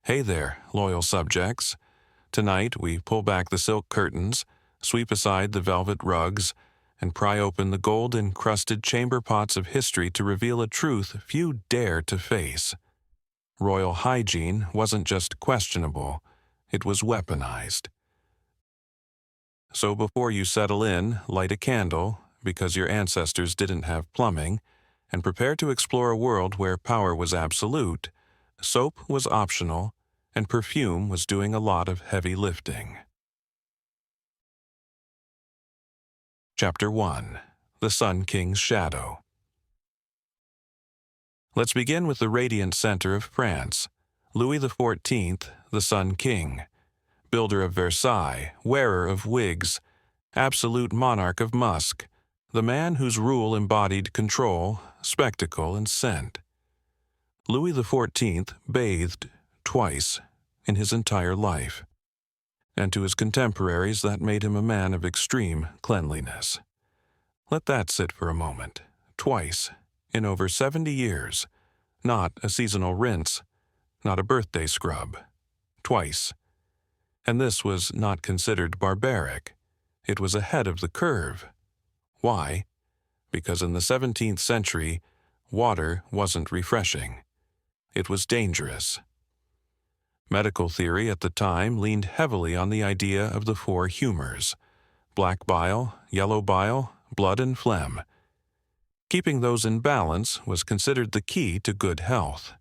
Hey there, loyal subjects. Tonight we pull back the silk curtains, sweep aside the velvet rugs, and pry open the gold-encrusted chamber pots of history to reveal a truth few dare to face. Royal hygiene wasn't just questionable, it was weaponized. So before you settle in, light a candle, because your ancestors didn't have plumbing, and prepare to explore a world where power was absolute, soap was optional, and perfume was doing a lot of heavy lifting. Chapter 1. The Sun King's Shadow. Let's begin with the radiant center of France, Louis XIV, the Sun King, builder of Versailles, wearer of wigs, absolute monarch of musk, the man whose rule embodied control, spectacle, and scent. Louis XIV bathed twice in his entire life, and to his contemporaries that made him a man of extreme cleanliness. Let that sit for a moment. Twice, in over 70 years. Not a seasonal rinse, not a birthday scrub. Twice. And this was not considered barbaric. It was ahead of the curve. Why? Because in the 17th century, water wasn't refreshing. It was dangerous. Medical theory at the time leaned heavily on the idea of the four humors: black bile, yellow bile, blood, and phlegm. Keeping those in balance was considered the key to good health.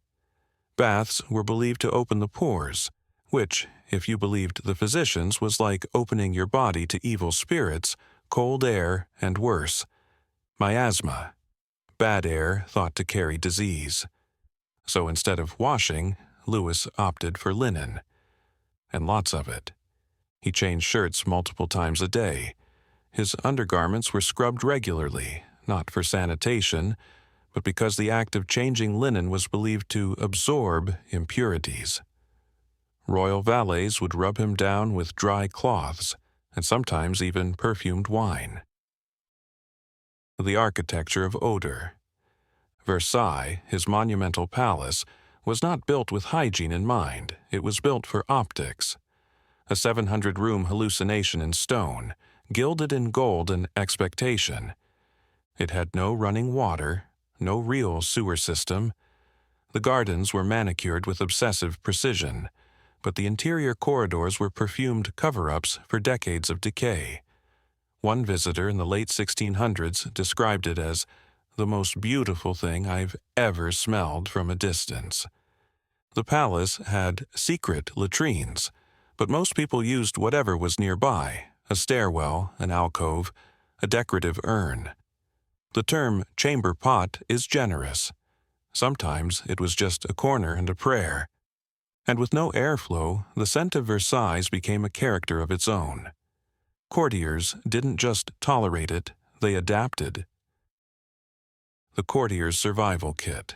Baths were believed to open the pores, which, if you believed the physicians, was like opening your body to evil spirits, cold air, and worse, miasma, bad air thought to carry disease. So instead of washing, Louis opted for linen, and lots of it. He changed shirts multiple times a day. His undergarments were scrubbed regularly, not for sanitation, but because the act of changing linen was believed to absorb impurities. Royal valets would rub him down with dry cloths, and sometimes even perfumed wine. The architecture of odor. Versailles, his monumental palace, was not built with hygiene in mind. It was built for optics. A 700-room hallucination in stone, gilded in gold and expectation. It had no running water, no real sewer system. The gardens were manicured with obsessive precision, but the interior corridors were perfumed cover-ups for decades of decay. One visitor in the late 1600s described it as the most beautiful thing I've ever smelled from a distance. The palace had secret latrines, but most people used whatever was nearby: a stairwell, an alcove, a decorative urn. The term chamber pot is generous. Sometimes it was just a corner and a prayer. And with no airflow, the scent of Versailles became a character of its own. Courtiers didn't just tolerate it, they adapted. The courtier's survival kit.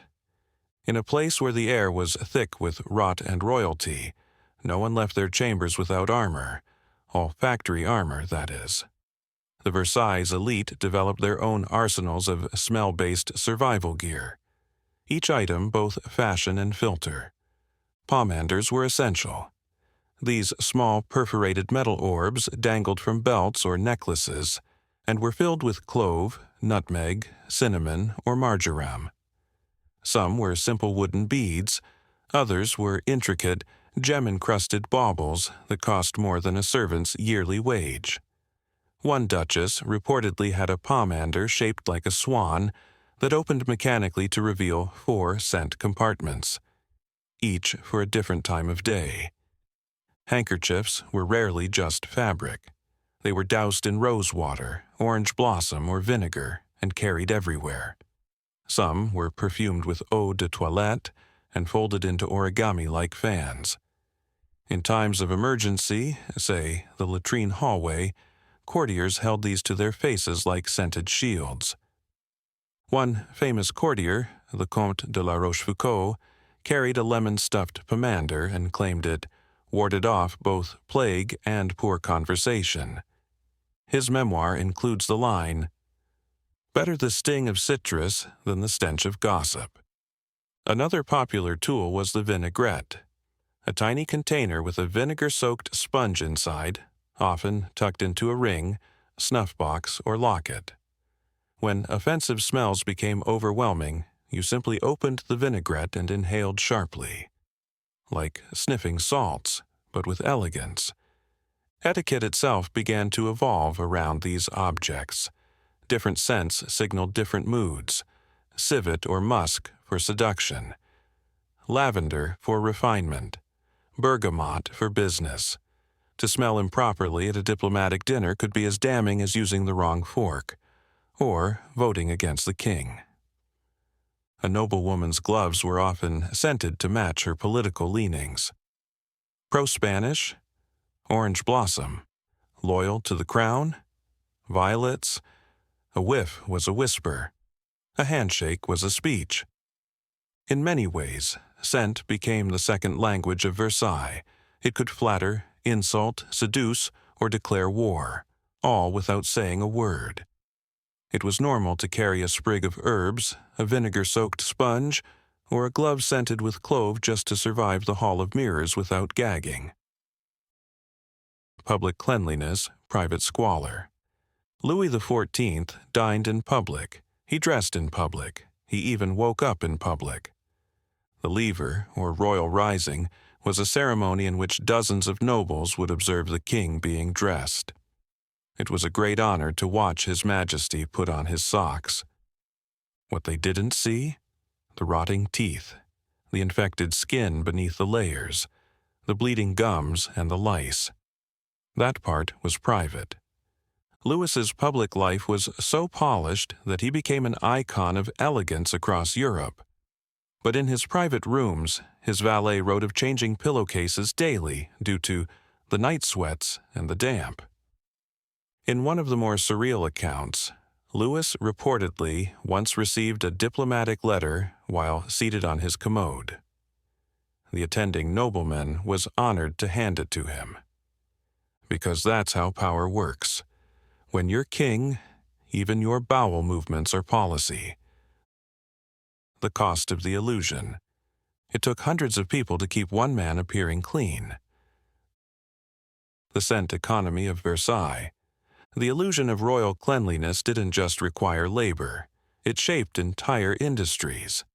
In a place where the air was thick with rot and royalty, no one left their chambers without armor, olfactory armor, that is. The Versailles elite developed their own arsenals of smell-based survival gear, each item both fashion and filter. Pomanders were essential. These small perforated metal orbs dangled from belts or necklaces and were filled with clove, nutmeg, cinnamon, or marjoram. Some were simple wooden beads, others were intricate, gem-encrusted baubles that cost more than a servant's yearly wage. One duchess reportedly had a pomander shaped like a swan that opened mechanically to reveal 4 scent compartments, each for a different time of day. Handkerchiefs were rarely just fabric. They were doused in rose water, orange blossom, or vinegar, and carried everywhere. Some were perfumed with eau de toilette and folded into origami-like fans. In times of emergency, say the latrine hallway, courtiers held these to their faces like scented shields. One famous courtier, the Comte de la Rochefoucauld, carried a lemon-stuffed pomander and claimed it warded off both plague and poor conversation. His memoir includes the line, "Better the sting of citrus than the stench of gossip." Another popular tool was the vinaigrette. a tiny container with a vinegar-soaked sponge inside, often tucked into a ring, snuff box, or locket. When offensive smells became overwhelming, you simply opened the vinaigrette and inhaled sharply. Like sniffing salts, but with elegance. Etiquette itself began to evolve around these objects. Different scents signaled different moods. Civet or musk for seduction. Lavender for refinement. Bergamot for business. To smell improperly at a diplomatic dinner could be as damning as using the wrong fork, or voting against the king. A noblewoman's gloves were often scented to match her political leanings. Pro-Spanish, orange blossom, loyal to the crown, violets. A whiff was a whisper. A handshake was a speech. In many ways, scent became the second language of Versailles. It could flatter, insult, seduce, or declare war, all without saying a word. It was normal to carry a sprig of herbs, a vinegar-soaked sponge, or a glove scented with clove just to survive the Hall of Mirrors without gagging. Public cleanliness, private squalor. Louis XIV dined in public. He dressed in public. He even woke up in public. The lever, or royal rising, was a ceremony in which dozens of nobles would observe the king being dressed. It was a great honor to watch His Majesty put on his socks. What they didn't see? The rotting teeth, the infected skin beneath the layers, the bleeding gums and the lice. That part was private. Louis's public life was so polished that he became an icon of elegance across Europe. But in his private rooms, his valet wrote of changing pillowcases daily due to the night sweats and the damp. In one of the more surreal accounts, Louis reportedly once received a diplomatic letter while seated on his commode. The attending nobleman was honored to hand it to him. Because that's how power works. When you're king, even your bowel movements are policy. The cost of the illusion. It took hundreds of people to keep one man appearing clean. The scent economy of Versailles. The illusion of royal cleanliness didn't just require labor. It shaped entire industries.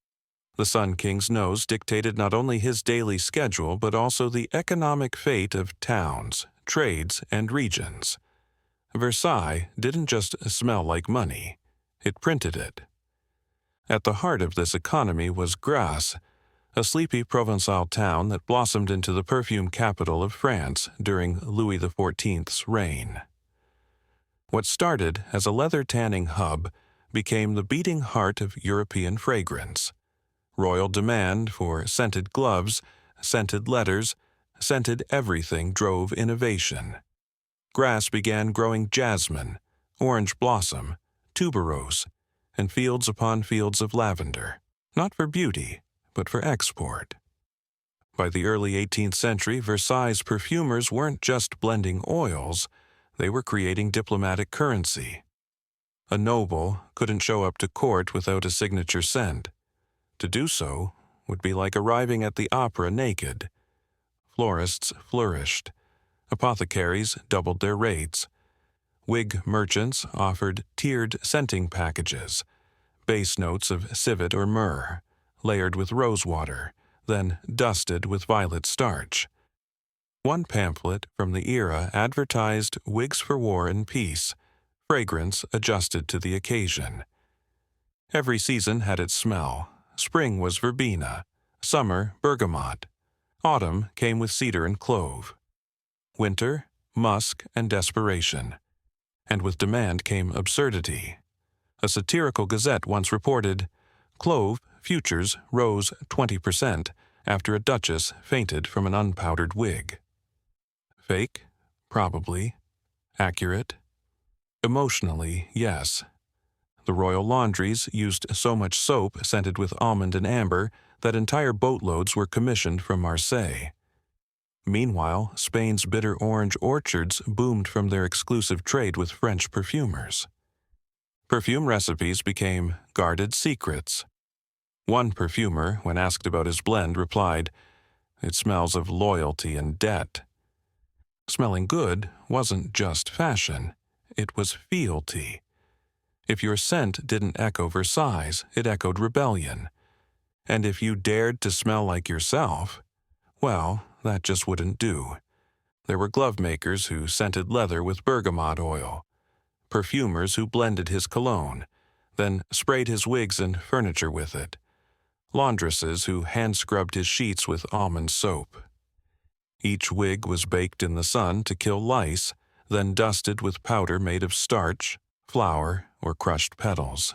The Sun King's nose dictated not only his daily schedule but also the economic fate of towns, trades, and regions. Versailles didn't just smell like money. It printed it. At the heart of this economy was Grasse, a sleepy Provençal town that blossomed into the perfume capital of France during Louis XIV's reign. What started as a leather tanning hub became the beating heart of European fragrance. Royal demand for scented gloves, scented letters, scented everything drove innovation. Grasse began growing jasmine, orange blossom, tuberose, and fields upon fields of lavender, not for beauty, but for export. By the early 18th century, Versailles' perfumers weren't just blending oils, they were creating diplomatic currency. A noble couldn't show up to court without a signature scent. To do so would be like arriving at the opera naked. Florists flourished. Apothecaries doubled their rates. Wig merchants offered tiered scenting packages, base notes of civet or myrrh, layered with rosewater, then dusted with violet starch. One pamphlet from the era advertised wigs for war and peace, fragrance adjusted to the occasion. Every season had its smell. Spring was verbena, summer bergamot. Autumn came with cedar and clove. Winter, musk and desperation. And with demand came absurdity. A satirical gazette once reported, "Clove futures rose 20% after a duchess fainted from an unpowdered wig." Fake? Probably. Accurate? Emotionally, yes. The royal laundries used so much soap scented with almond and amber that entire boatloads were commissioned from Marseille. Meanwhile, Spain's bitter orange orchards boomed from their exclusive trade with French perfumers. Perfume recipes became guarded secrets. One perfumer, when asked about his blend, replied, It smells of loyalty and debt. Smelling good wasn't just fashion, it was fealty. If your scent didn't echo Versailles, it echoed rebellion. And if you dared to smell like yourself, well, that just wouldn't do. There were glove makers who scented leather with bergamot oil, perfumers who blended his cologne, then sprayed his wigs and furniture with it, laundresses who hand-scrubbed his sheets with almond soap. Each wig was baked in the sun to kill lice, then dusted with powder made of starch, flour, or crushed petals.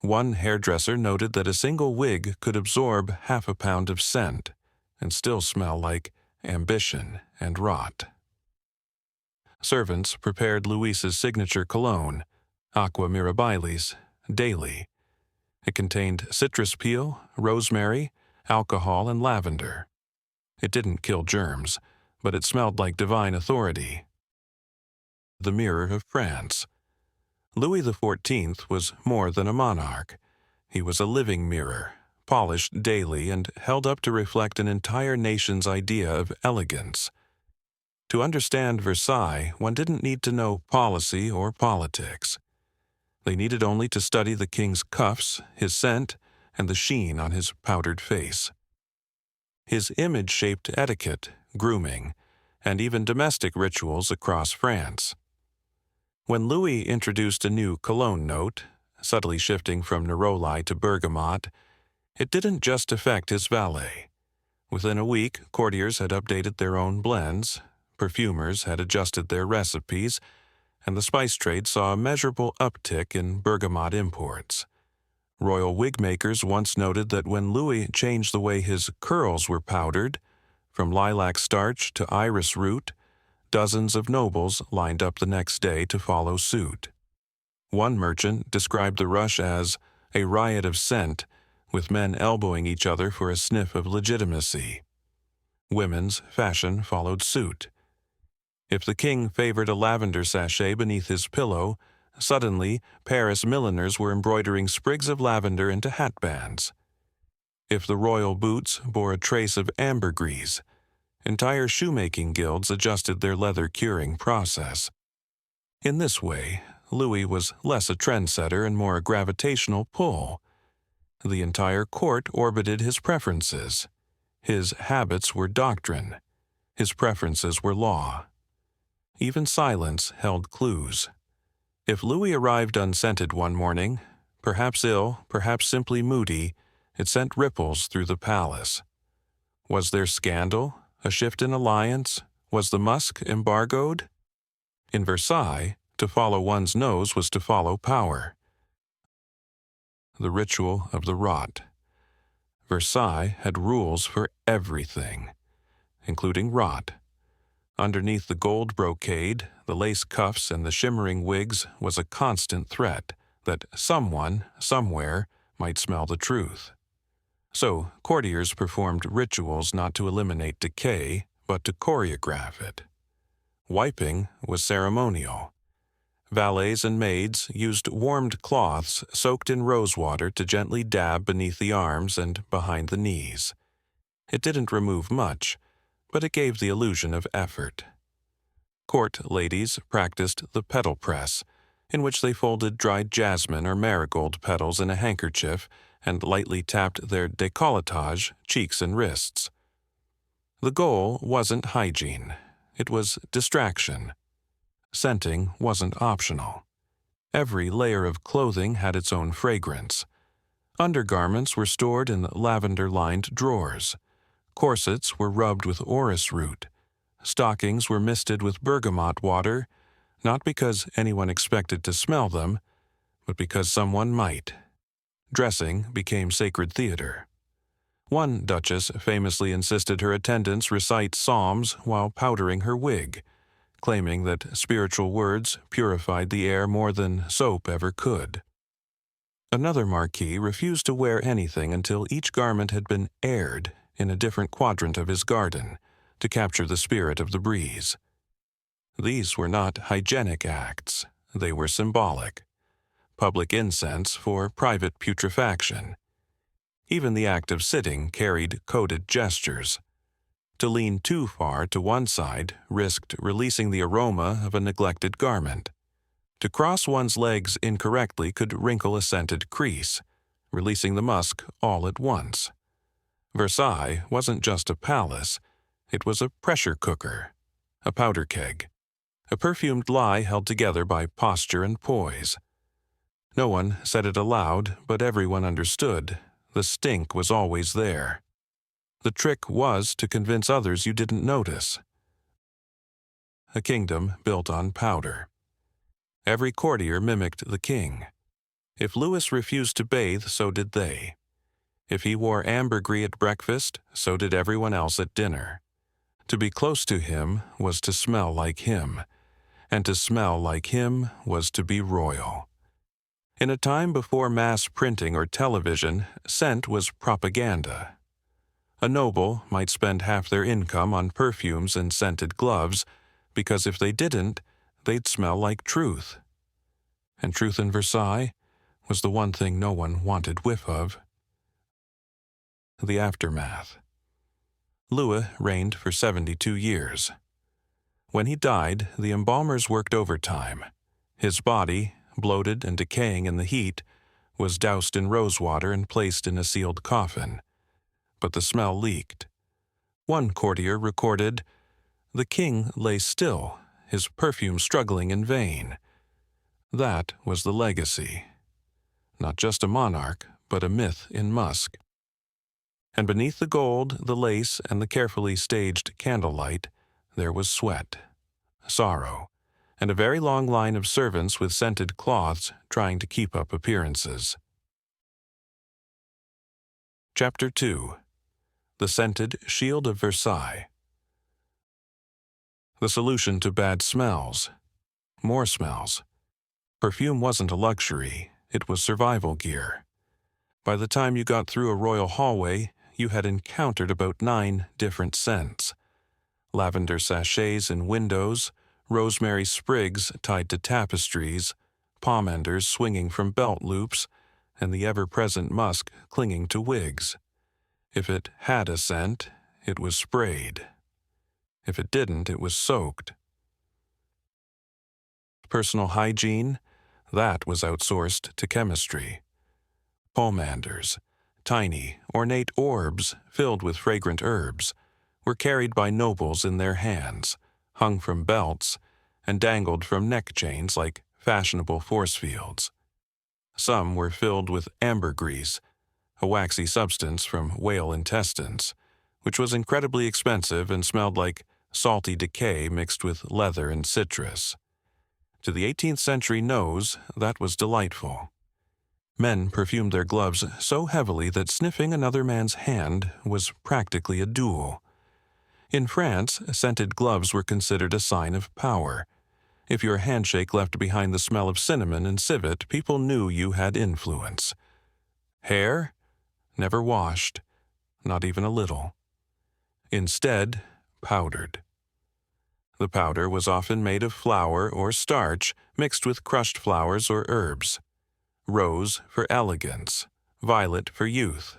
One hairdresser noted that a single wig could absorb half a pound of scent and still smell like ambition and rot. Servants prepared Louise's signature cologne, Aqua Mirabilis, daily. It contained citrus peel, rosemary, alcohol, and lavender. It didn't kill germs, but it smelled like divine authority. The mirror of France. Louis XIV was more than a monarch. He was a living mirror, polished daily and held up to reflect an entire nation's idea of elegance. To understand Versailles, one didn't need to know policy or politics. They needed only to study the king's cuffs, his scent, and the sheen on his powdered face. His image shaped etiquette, grooming, and even domestic rituals across France. When Louis introduced a new cologne note, subtly shifting from neroli to bergamot, it didn't just affect his valet. Within a week, courtiers had updated their own blends, perfumers had adjusted their recipes, and the spice trade saw a measurable uptick in bergamot imports. Royal wig makers once noted that when Louis changed the way his curls were powdered, from lilac starch to iris root, dozens of nobles lined up the next day to follow suit. One merchant described the rush as a riot of scent, with men elbowing each other for a sniff of legitimacy. Women's fashion followed suit. If the king favored a lavender sachet beneath his pillow, suddenly Paris milliners were embroidering sprigs of lavender into hatbands. If the royal boots bore a trace of ambergris, entire shoemaking guilds adjusted their leather curing process. In this way, Louis was less a trendsetter and more a gravitational pull. The entire court orbited his preferences. His habits were doctrine. His preferences were law. Even silence held clues. If Louis arrived unscented one morning, perhaps ill, perhaps simply moody, it sent ripples through the palace. Was there scandal? A shift in alliance? Was the musk embargoed? In Versailles, to follow one's nose was to follow power. The ritual of the rot. Versailles had rules for everything, including rot. Underneath the gold brocade, the lace cuffs, and the shimmering wigs was a constant threat that someone, somewhere, might smell the truth. So, courtiers performed rituals not to eliminate decay, but to choreograph it. Wiping was ceremonial. Valets and maids used warmed cloths soaked in rosewater to gently dab beneath the arms and behind the knees. It didn't remove much, but it gave the illusion of effort. Court ladies practiced the petal press, in which they folded dried jasmine or marigold petals in a handkerchief and lightly tapped their décolletage, cheeks and wrists. The goal wasn't hygiene. It was distraction. Scenting wasn't optional. Every layer of clothing had its own fragrance. Undergarments were stored in lavender-lined drawers. Corsets were rubbed with orris root. Stockings were misted with bergamot water, not because anyone expected to smell them, but because someone might. Dressing became sacred theater. One duchess famously insisted her attendants recite psalms while powdering her wig, claiming that spiritual words purified the air more than soap ever could. Another marquis refused to wear anything until each garment had been aired in a different quadrant of his garden to capture the spirit of the breeze. These were not hygienic acts, they were symbolic. Public incense for private putrefaction. Even the act of sitting carried coded gestures. To lean too far to one side risked releasing the aroma of a neglected garment. To cross one's legs incorrectly could wrinkle a scented crease, releasing the musk all at once. Versailles wasn't just a palace, it was a pressure cooker, a powder keg, a perfumed lie held together by posture and poise. No one said it aloud, but everyone understood. The stink was always there. The trick was to convince others you didn't notice. A kingdom built on powder. Every courtier mimicked the king. If Louis refused to bathe, so did they. If he wore ambergris at breakfast, so did everyone else at dinner. To be close to him was to smell like him, and to smell like him was to be royal. In a time before mass printing or television, scent was propaganda. A noble might spend half their income on perfumes and scented gloves, because if they didn't, they'd smell like truth. And truth in Versailles was the one thing no one wanted whiff of. The aftermath. Louis reigned for 72 years. When he died, the embalmers worked overtime. His body, bloated and decaying in the heat, was doused in rosewater and placed in a sealed coffin. But the smell leaked. One courtier recorded, "The king lay still, his perfume struggling in vain." That was the legacy. Not just a monarch, but a myth in musk. And beneath the gold, the lace, and the carefully staged candlelight, there was sweat, sorrow, and a very long line of servants with scented cloths trying to keep up appearances. Chapter 2. The Scented Shield of Versailles. The solution to bad smells. More smells. Perfume wasn't a luxury, it was survival gear. By the time you got through a royal hallway, you had encountered about 9 different scents. Lavender sachets in windows, rosemary sprigs tied to tapestries, pomanders swinging from belt loops, and the ever-present musk clinging to wigs. If it had a scent, it was sprayed. If it didn't, it was soaked. Personal hygiene, that was outsourced to chemistry. Pomanders, tiny, ornate orbs filled with fragrant herbs, were carried by nobles in their hands, hung from belts, and dangled from neck chains like fashionable force fields. Some were filled with ambergris, a waxy substance from whale intestines, which was incredibly expensive and smelled like salty decay mixed with leather and citrus. To the 18th century nose, that was delightful. Men perfumed their gloves so heavily that sniffing another man's hand was practically a duel. In France, scented gloves were considered a sign of power. If your handshake left behind the smell of cinnamon and civet, people knew you had influence. Hair? Never washed, not even a little. Instead, powdered. The powder was often made of flour or starch mixed with crushed flowers or herbs. Rose for elegance, violet for youth,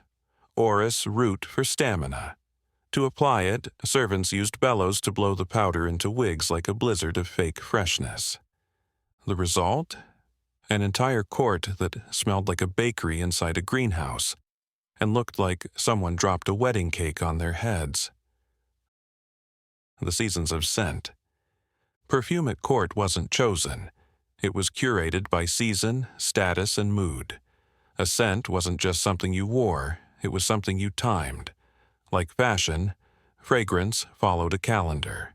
orris root for stamina. To apply it, servants used bellows to blow the powder into wigs like a blizzard of fake freshness. The result? An entire court that smelled like a bakery inside a greenhouse, and looked like someone dropped a wedding cake on their heads. The seasons of scent. Perfume at court wasn't chosen. It was curated by season, status, and mood. A scent wasn't just something you wore, it was something you timed. Like fashion, fragrance followed a calendar.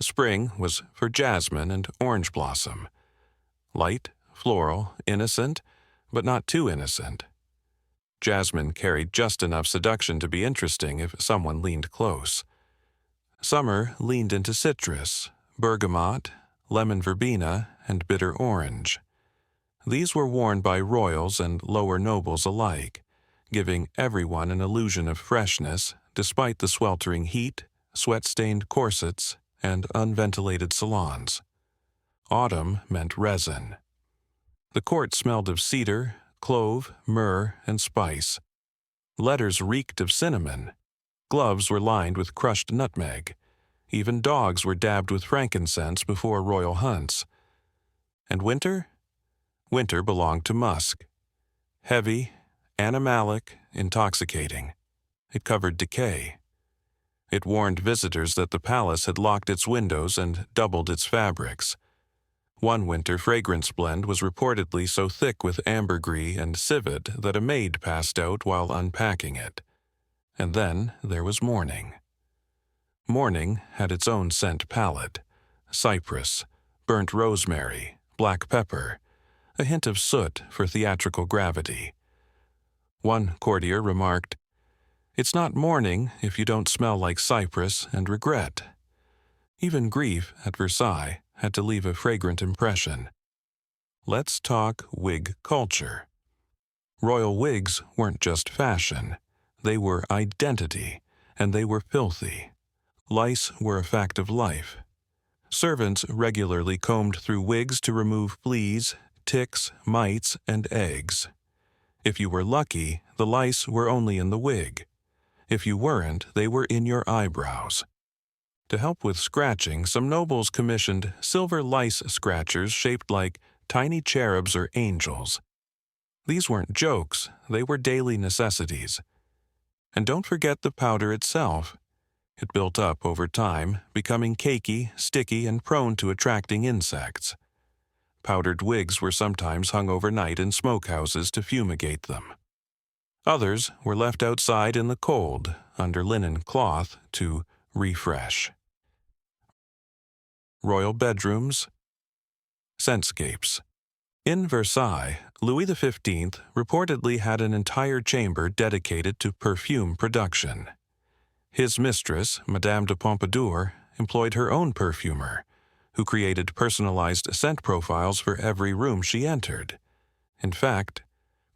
Spring was for jasmine and orange blossom. Light, floral, innocent, but not too innocent. Jasmine carried just enough seduction to be interesting if someone leaned close. Summer leaned into citrus, bergamot, lemon verbena, and bitter orange. These were worn by royals and lower nobles alike, giving everyone an illusion of freshness despite the sweltering heat, sweat-stained corsets, and unventilated salons. Autumn meant resin. The court smelled of cedar, clove, myrrh, and spice. Letters reeked of cinnamon. Gloves were lined with crushed nutmeg. Even dogs were dabbed with frankincense before royal hunts. And winter? Winter belonged to musk. Heavy, animalic, intoxicating. It covered decay. It warned visitors that the palace had locked its windows and doubled its fabrics. One winter fragrance blend was reportedly so thick with ambergris and civet that a maid passed out while unpacking it. And then there was morning. Morning had its own scent palette: cypress, burnt rosemary, black pepper, a hint of soot for theatrical gravity. One courtier remarked, "It's not morning if you don't smell like cypress and regret." Even grief at Versailles had to leave a fragrant impression. Let's talk wig culture. Royal wigs weren't just fashion. They were identity, and they were filthy. Lice were a fact of life. Servants regularly combed through wigs to remove fleas, ticks, mites, and eggs. If you were lucky, the lice were only in the wig. If you weren't, they were in your eyebrows. To help with scratching, some nobles commissioned silver lice scratchers shaped like tiny cherubs or angels. These weren't jokes, they were daily necessities. And don't forget the powder itself. It built up over time, becoming cakey, sticky, and prone to attracting insects. Powdered wigs were sometimes hung overnight in smokehouses to fumigate them. Others were left outside in the cold, under linen cloth, to refresh. Royal bedrooms, scentscapes. In Versailles, Louis XV reportedly had an entire chamber dedicated to perfume production. His mistress, Madame de Pompadour, employed her own perfumer, who created personalized scent profiles for every room she entered. In fact,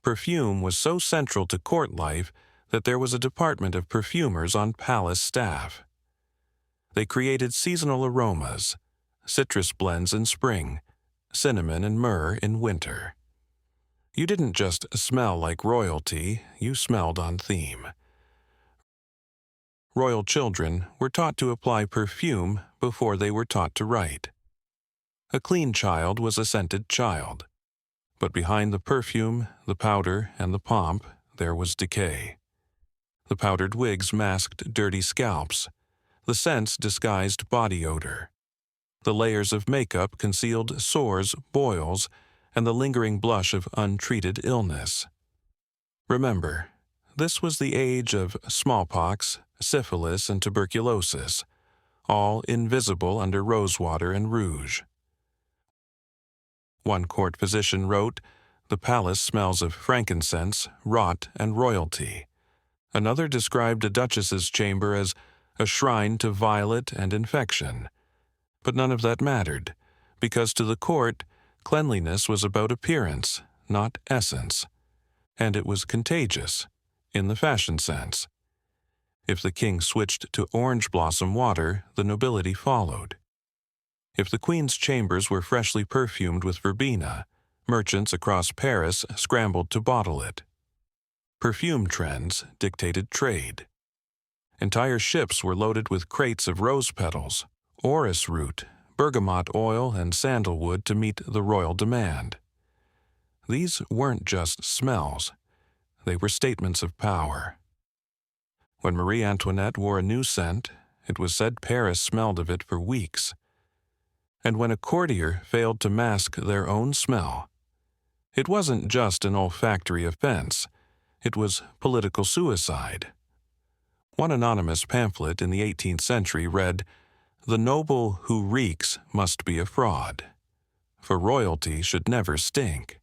perfume was so central to court life that there was a department of perfumers on palace staff. They created seasonal aromas, citrus blends in spring, cinnamon and myrrh in winter. You didn't just smell like royalty, you smelled on theme. Royal children were taught to apply perfume before they were taught to write. A clean child was a scented child. But behind the perfume, the powder, and the pomp, there was decay. The powdered wigs masked dirty scalps. The scents disguised body odor. The layers of makeup concealed sores, boils, and the lingering blush of untreated illness. Remember, this was the age of smallpox, syphilis, and tuberculosis, all invisible under rosewater and rouge. One court physician wrote, "The palace smells of frankincense, rot, and royalty." Another described a duchess's chamber as a shrine to violet and infection. But none of that mattered, because to the court, cleanliness was about appearance, not essence. And it was contagious, in the fashion sense. If the king switched to orange blossom water, the nobility followed. If the queen's chambers were freshly perfumed with verbena, merchants across Paris scrambled to bottle it. Perfume trends dictated trade. Entire ships were loaded with crates of rose petals, orris root, bergamot oil, and sandalwood to meet the royal demand. These weren't just smells. They were statements of power. When Marie Antoinette wore a new scent, it was said Paris smelled of it for weeks. And when a courtier failed to mask their own smell, it wasn't just an olfactory offense, it was political suicide. One anonymous pamphlet in the 18th century read, "The noble who reeks must be a fraud, for royalty should never stink."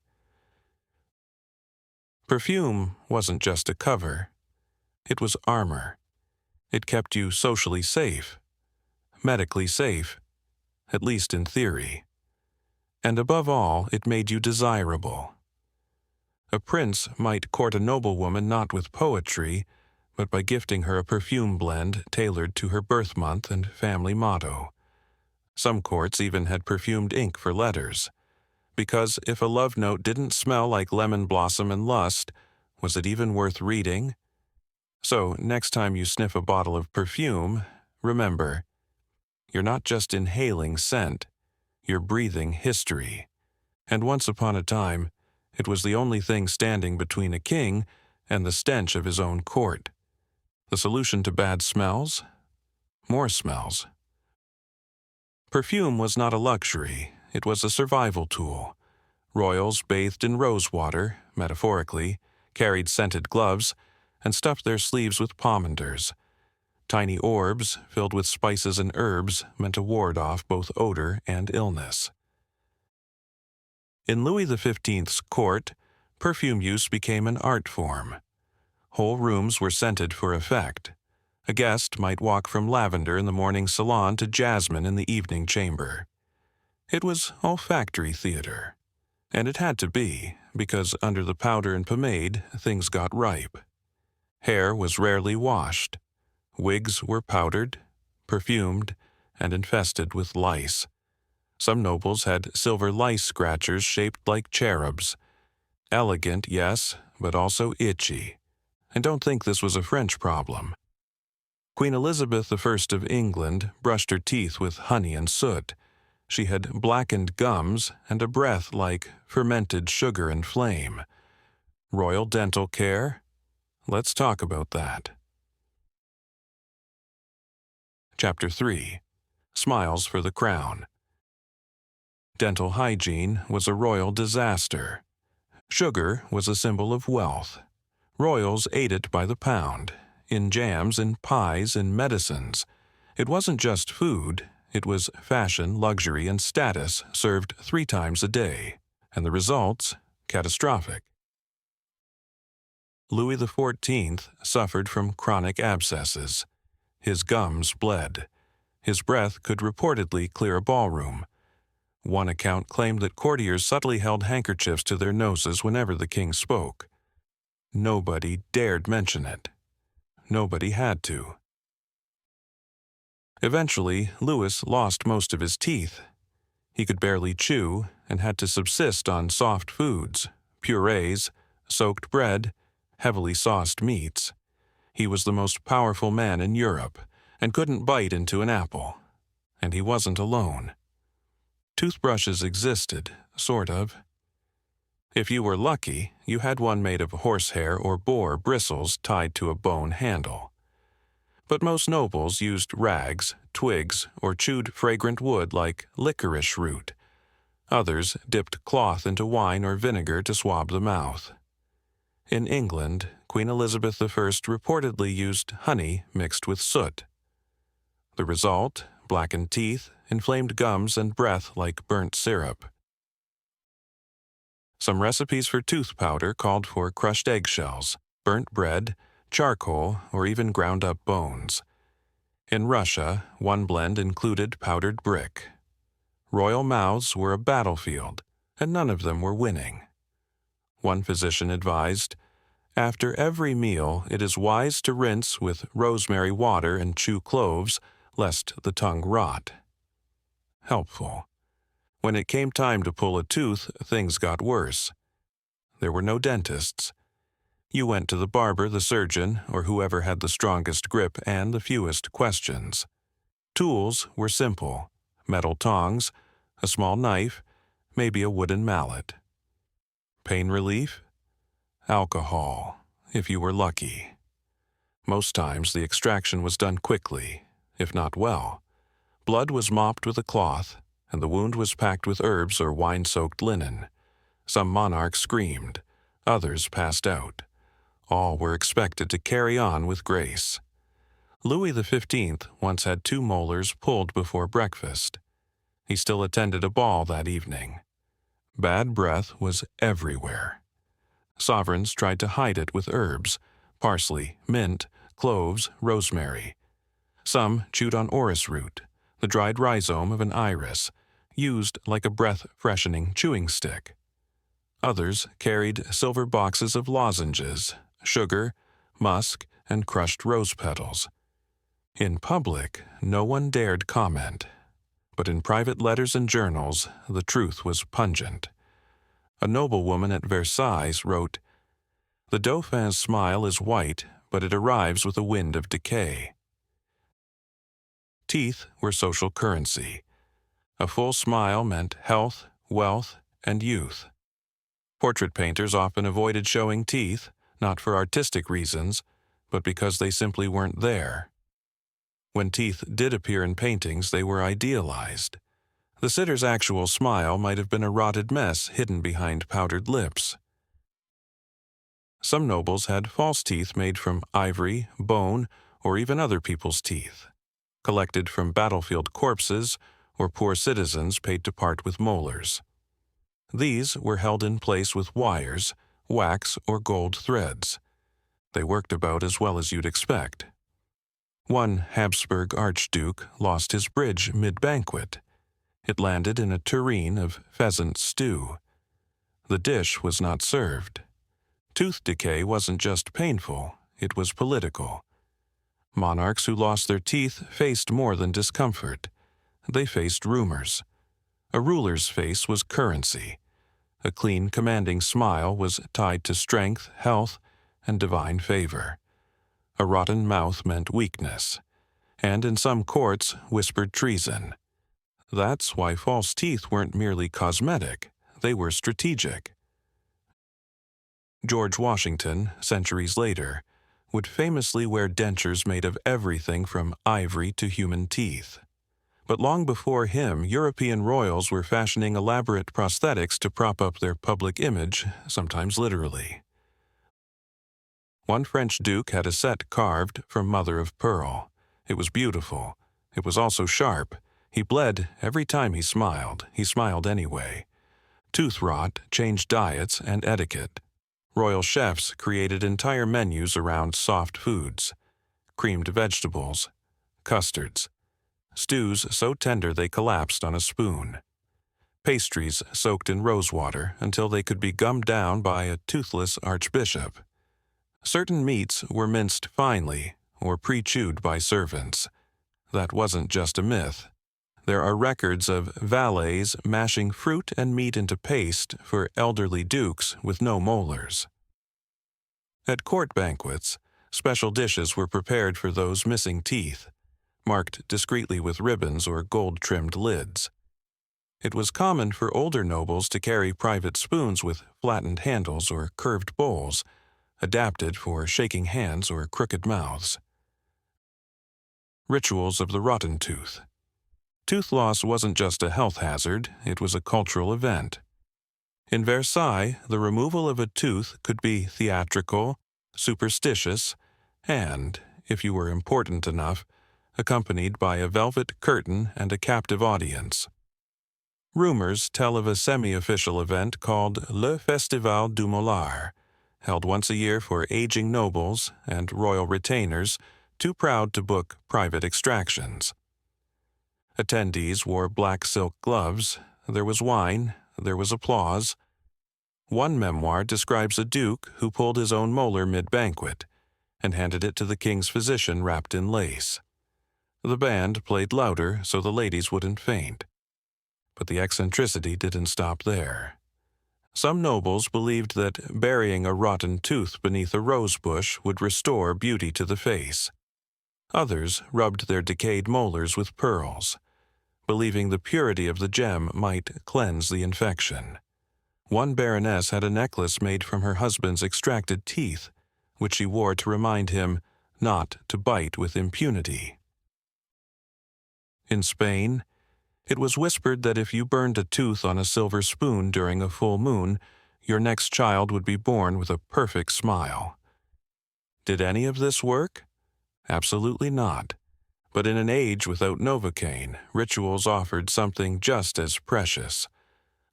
Perfume wasn't just a cover, it was armor. It kept you socially safe, medically safe, at least in theory. And above all, it made you desirable. A prince might court a noblewoman not with poetry, but by gifting her a perfume blend tailored to her birth month and family motto. Some courts even had perfumed ink for letters, because if a love note didn't smell like lemon blossom and lust, was it even worth reading? So next time you sniff a bottle of perfume, remember, you're not just inhaling scent, you're breathing history. And once upon a time, it was the only thing standing between a king and the stench of his own court. The solution to bad smells? More smells. Perfume was not a luxury, it was a survival tool. Royals bathed in rose water, metaphorically, carried scented gloves, and stuffed their sleeves with pomanders. Tiny orbs, filled with spices and herbs, meant to ward off both odor and illness. In Louis XV's court, perfume use became an art form. Whole rooms were scented for effect. A guest might walk from lavender in the morning salon to jasmine in the evening chamber. It was olfactory theater. And it had to be, because under the powder and pomade, things got ripe. Hair was rarely washed. Wigs were powdered, perfumed, and infested with lice. Some nobles had silver lice scratchers shaped like cherubs. Elegant, yes, but also itchy. And don't think this was a French problem. Queen Elizabeth I of England brushed her teeth with honey and soot. She had blackened gums and a breath like fermented sugar and flame. Royal dental care? Let's talk about that. Chapter 3. Smiles for the Crown. Dental hygiene was a royal disaster. Sugar was a symbol of wealth. Royals ate it by the pound, in jams, in pies, in medicines. It wasn't just food, it was fashion, luxury, and status served 3 times a day, and the results, catastrophic. Louis XIV suffered from chronic abscesses. His gums bled. His breath could reportedly clear a ballroom. One account claimed that courtiers subtly held handkerchiefs to their noses whenever the king spoke. Nobody dared mention it. Nobody had to. Eventually, Louis lost most of his teeth. He could barely chew and had to subsist on soft foods, purees, soaked bread, heavily sauced meats. He was the most powerful man in Europe and couldn't bite into an apple. And he wasn't alone. Toothbrushes existed, sort of. If you were lucky, you had one made of horsehair or boar bristles tied to a bone handle. But most nobles used rags, twigs, or chewed fragrant wood like licorice root. Others dipped cloth into wine or vinegar to swab the mouth. In England, Queen Elizabeth I reportedly used honey mixed with soot. The result, blackened teeth, inflamed gums, and breath like burnt syrup. Some recipes for tooth powder called for crushed eggshells, burnt bread, charcoal, or even ground-up bones. In Russia, one blend included powdered brick. Royal mouths were a battlefield, and none of them were winning. One physician advised, "After every meal, it is wise to rinse with rosemary water and chew cloves, lest the tongue rot." Helpful. When it came time to pull a tooth, things got worse. There were no dentists. You went to the barber, the surgeon, or whoever had the strongest grip and the fewest questions. Tools were simple: metal tongs, a small knife, maybe a wooden mallet. Pain relief? Alcohol, if you were lucky. Most times the extraction was done quickly, if not well. Blood was mopped with a cloth, and the wound was packed with herbs or wine-soaked linen. Some monarchs screamed, others passed out. All were expected to carry on with grace. Louis XV once had 2 molars pulled before breakfast. He still attended a ball that evening. Bad breath was everywhere. Sovereigns tried to hide it with herbs: parsley, mint, cloves, rosemary. Some chewed on orris root, the dried rhizome of an iris, used like a breath-freshening chewing stick. Others carried silver boxes of lozenges, sugar, musk, and crushed rose petals. In public, no one dared comment, but in private letters and journals, the truth was pungent. A noblewoman at Versailles wrote, "The Dauphin's smile is white, but it arrives with a wind of decay. Teeth were social currency. A full smile meant health, wealth, and youth. Portrait painters often avoided showing teeth, not for artistic reasons, but because they simply weren't there. When teeth did appear in paintings, they were idealized. The sitter's actual smile might have been a rotted mess hidden behind powdered lips. Some nobles had false teeth made from ivory, bone, or even other people's teeth, collected from battlefield corpses or poor citizens paid to part with molars. These were held in place with wires, wax, or gold threads. They worked about as well as you'd expect. One Habsburg archduke lost his bridge mid-banquet. It landed in a tureen of pheasant stew. The dish was not served. Tooth decay wasn't just painful, it was political. Monarchs who lost their teeth faced more than discomfort. They faced rumors. A ruler's face was currency. A clean, commanding smile was tied to strength, health, and divine favor. A rotten mouth meant weakness, and in some courts whispered treason. That's why false teeth weren't merely cosmetic, they were strategic. George Washington, centuries later, would famously wear dentures made of everything from ivory to human teeth. But long before him, European royals were fashioning elaborate prosthetics to prop up their public image, sometimes literally. One French duke had a set carved from mother of pearl. It was beautiful. It was also sharp. He bled every time he smiled. He smiled anyway. Tooth rot changed diets and etiquette. Royal chefs created entire menus around soft foods, creamed vegetables, custards, stews so tender they collapsed on a spoon, pastries soaked in rosewater until they could be gummed down by a toothless archbishop. Certain meats were minced finely or pre-chewed by servants. That wasn't just a myth. There are records of valets mashing fruit and meat into paste for elderly dukes with no molars. At court banquets, special dishes were prepared for those missing teeth, marked discreetly with ribbons or gold-trimmed lids. It was common for older nobles to carry private spoons with flattened handles or curved bowls, adapted for shaking hands or crooked mouths. Rituals of the rotten tooth. Tooth loss wasn't just a health hazard, it was a cultural event. In Versailles, the removal of a tooth could be theatrical, superstitious, and, if you were important enough, accompanied by a velvet curtain and a captive audience. Rumors tell of a semi-official event called Le Festival du Molar, held once a year for aging nobles and royal retainers too proud to book private extractions. Attendees wore black silk gloves, there was wine, there was applause. One memoir describes a duke who pulled his own molar mid-banquet and handed it to the king's physician wrapped in lace. The band played louder so the ladies wouldn't faint. But the eccentricity didn't stop there. Some nobles believed that burying a rotten tooth beneath a rose bush would restore beauty to the face. Others rubbed their decayed molars with pearls, believing the purity of the gem might cleanse the infection. One baroness had a necklace made from her husband's extracted teeth, which she wore to remind him not to bite with impunity. In Spain, it was whispered that if you burned a tooth on a silver spoon during a full moon, your next child would be born with a perfect smile. Did any of this work? Absolutely not. But in an age without Novocaine, rituals offered something just as precious,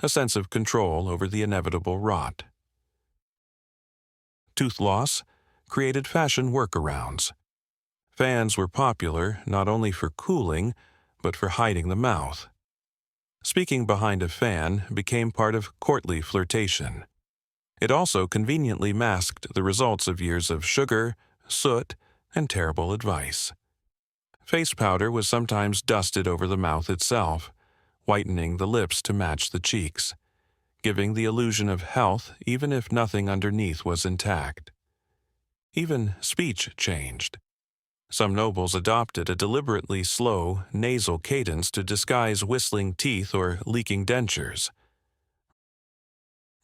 a sense of control over the inevitable rot. Tooth loss created fashion workarounds. Fans were popular not only for cooling, but for hiding the mouth. Speaking behind a fan became part of courtly flirtation. It also conveniently masked the results of years of sugar, soot, and terrible advice. Face powder was sometimes dusted over the mouth itself, whitening the lips to match the cheeks, giving the illusion of health even if nothing underneath was intact. Even speech changed. Some nobles adopted a deliberately slow, nasal cadence to disguise whistling teeth or leaking dentures.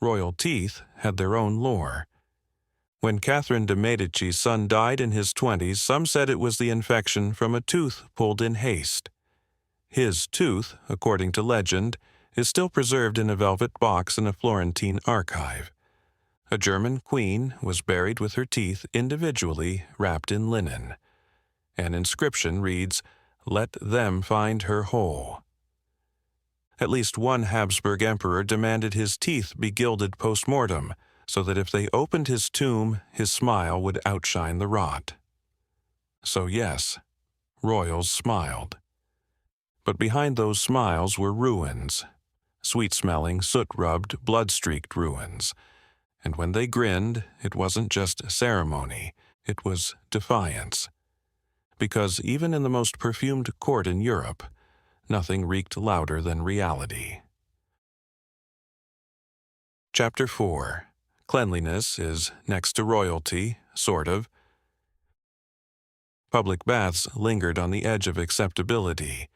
Royal teeth had their own lore. When Catherine de' Medici's son died in his 20s, some said it was the infection from a tooth pulled in haste. His tooth, according to legend, is still preserved in a velvet box in a Florentine archive. A German queen was buried with her teeth individually wrapped in linen. An inscription reads, "Let them find her whole." At least one Habsburg emperor demanded his teeth be gilded post-mortem, so that if they opened his tomb, his smile would outshine the rot. So yes, royals smiled. But behind those smiles were ruins, sweet-smelling, soot-rubbed, blood-streaked ruins. And when they grinned, it wasn't just ceremony, it was defiance. Because even in the most perfumed court in Europe, nothing reeked louder than reality. Chapter 4. Cleanliness is next to royalty, sort of. Public baths lingered on the edge of acceptability,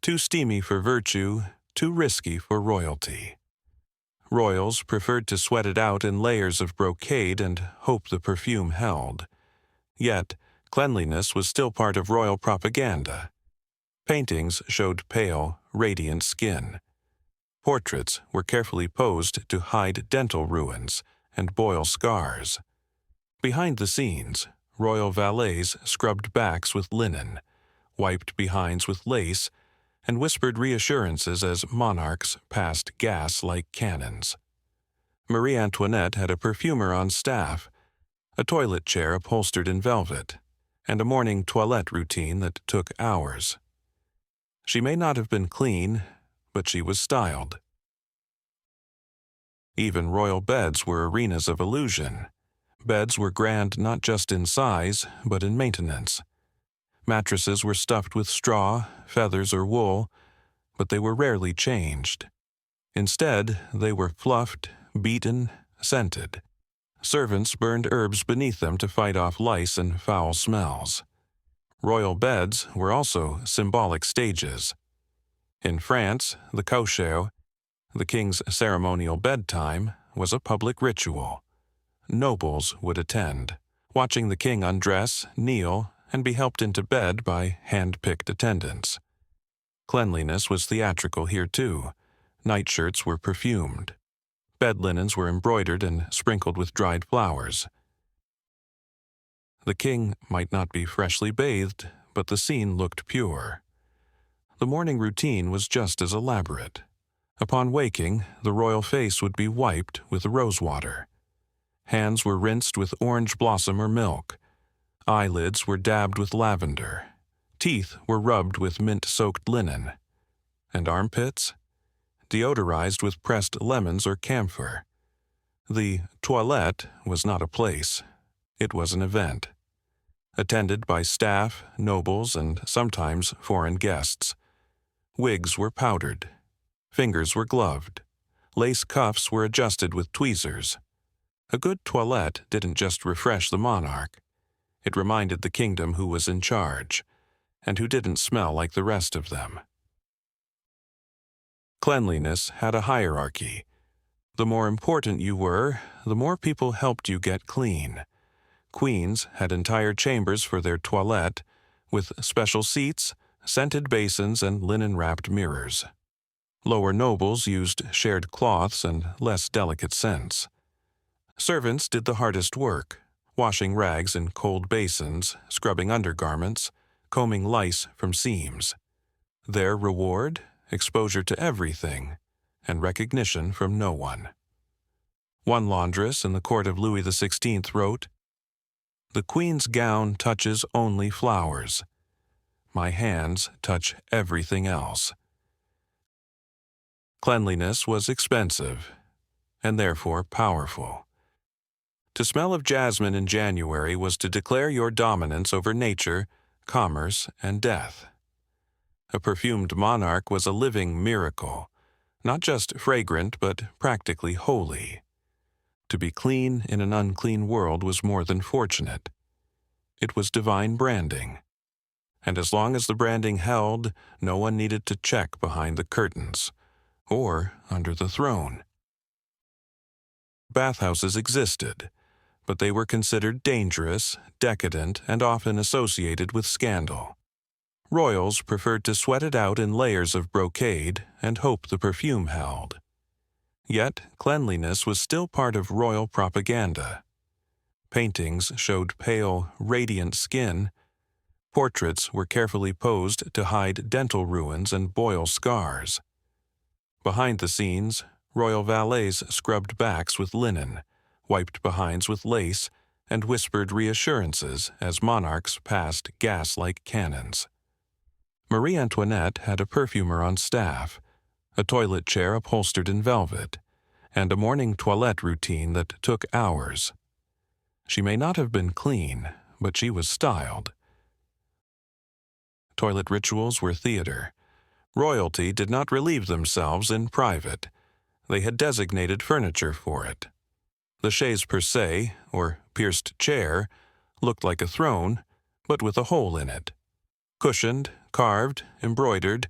too steamy for virtue, too risky for royalty. Royals preferred to sweat it out in layers of brocade and hope the perfume held. Yet, cleanliness was still part of royal propaganda. Paintings showed pale, radiant skin. Portraits were carefully posed to hide dental ruins and boil scars. Behind the scenes, royal valets scrubbed backs with linen, wiped behinds with lace, and whispered reassurances as monarchs passed gas like cannons. Marie Antoinette had a perfumer on staff, a toilet chair upholstered in velvet, and a morning toilette routine that took hours. She may not have been clean, but she was styled. Even royal beds were arenas of illusion. Beds were grand not just in size, but in maintenance. Mattresses were stuffed with straw, feathers, or wool, but they were rarely changed. Instead, they were fluffed, beaten, scented. Servants burned herbs beneath them to fight off lice and foul smells. Royal beds were also symbolic stages. In France, the coucher, the king's ceremonial bedtime, was a public ritual. Nobles would attend, watching the king undress, kneel, and be helped into bed by hand-picked attendants. Cleanliness was theatrical here too. Nightshirts were perfumed. Bed linens were embroidered and sprinkled with dried flowers. The king might not be freshly bathed, but the scene looked pure. The morning routine was just as elaborate. Upon waking, the royal face would be wiped with rose water. Hands were rinsed with orange blossom or milk. Eyelids were dabbed with lavender. Teeth were rubbed with mint-soaked linen. And armpits? Deodorized with pressed lemons or camphor. The toilette was not a place. It was an event. Attended by staff, nobles, and sometimes foreign guests. Wigs were powdered. Fingers were gloved. Lace cuffs were adjusted with tweezers. A good toilette didn't just refresh the monarch. It reminded the kingdom who was in charge, and who didn't smell like the rest of them. Cleanliness had a hierarchy. The more important you were, the more people helped you get clean. Queens had entire chambers for their toilette, with special seats, scented basins, and linen-wrapped mirrors. Lower nobles used shared cloths and less delicate scents. Servants did the hardest work, washing rags in cold basins, scrubbing undergarments, combing lice from seams. Their reward? Exposure to everything, and recognition from no one. One laundress in the court of Louis XVI wrote, "The Queen's gown touches only flowers. My hands touch everything else." Cleanliness was expensive, and therefore powerful. To smell of jasmine in January was to declare your dominance over nature, commerce, and death. A perfumed monarch was a living miracle, not just fragrant but practically holy. To be clean in an unclean world was more than fortunate. It was divine branding. And as long as the branding held, no one needed to check behind the curtains or under the throne. Bathhouses existed, but they were considered dangerous, decadent, and often associated with scandal. Royals preferred to sweat it out in layers of brocade and hope the perfume held. Yet, cleanliness was still part of royal propaganda. Paintings showed pale, radiant skin. Portraits were carefully posed to hide dental ruins and boil scars. Behind the scenes, royal valets scrubbed backs with linen, wiped behinds with lace, and whispered reassurances as monarchs passed gas-like cannons. Marie Antoinette had a perfumer on staff, a toilet chair upholstered in velvet, and a morning toilette routine that took hours. She may not have been clean, but she was styled. Toilet rituals were theater. Royalty did not relieve themselves in private. They had designated furniture for it. The chaise percée, or pierced chair, looked like a throne, but with a hole in it. Cushioned, carved, embroidered,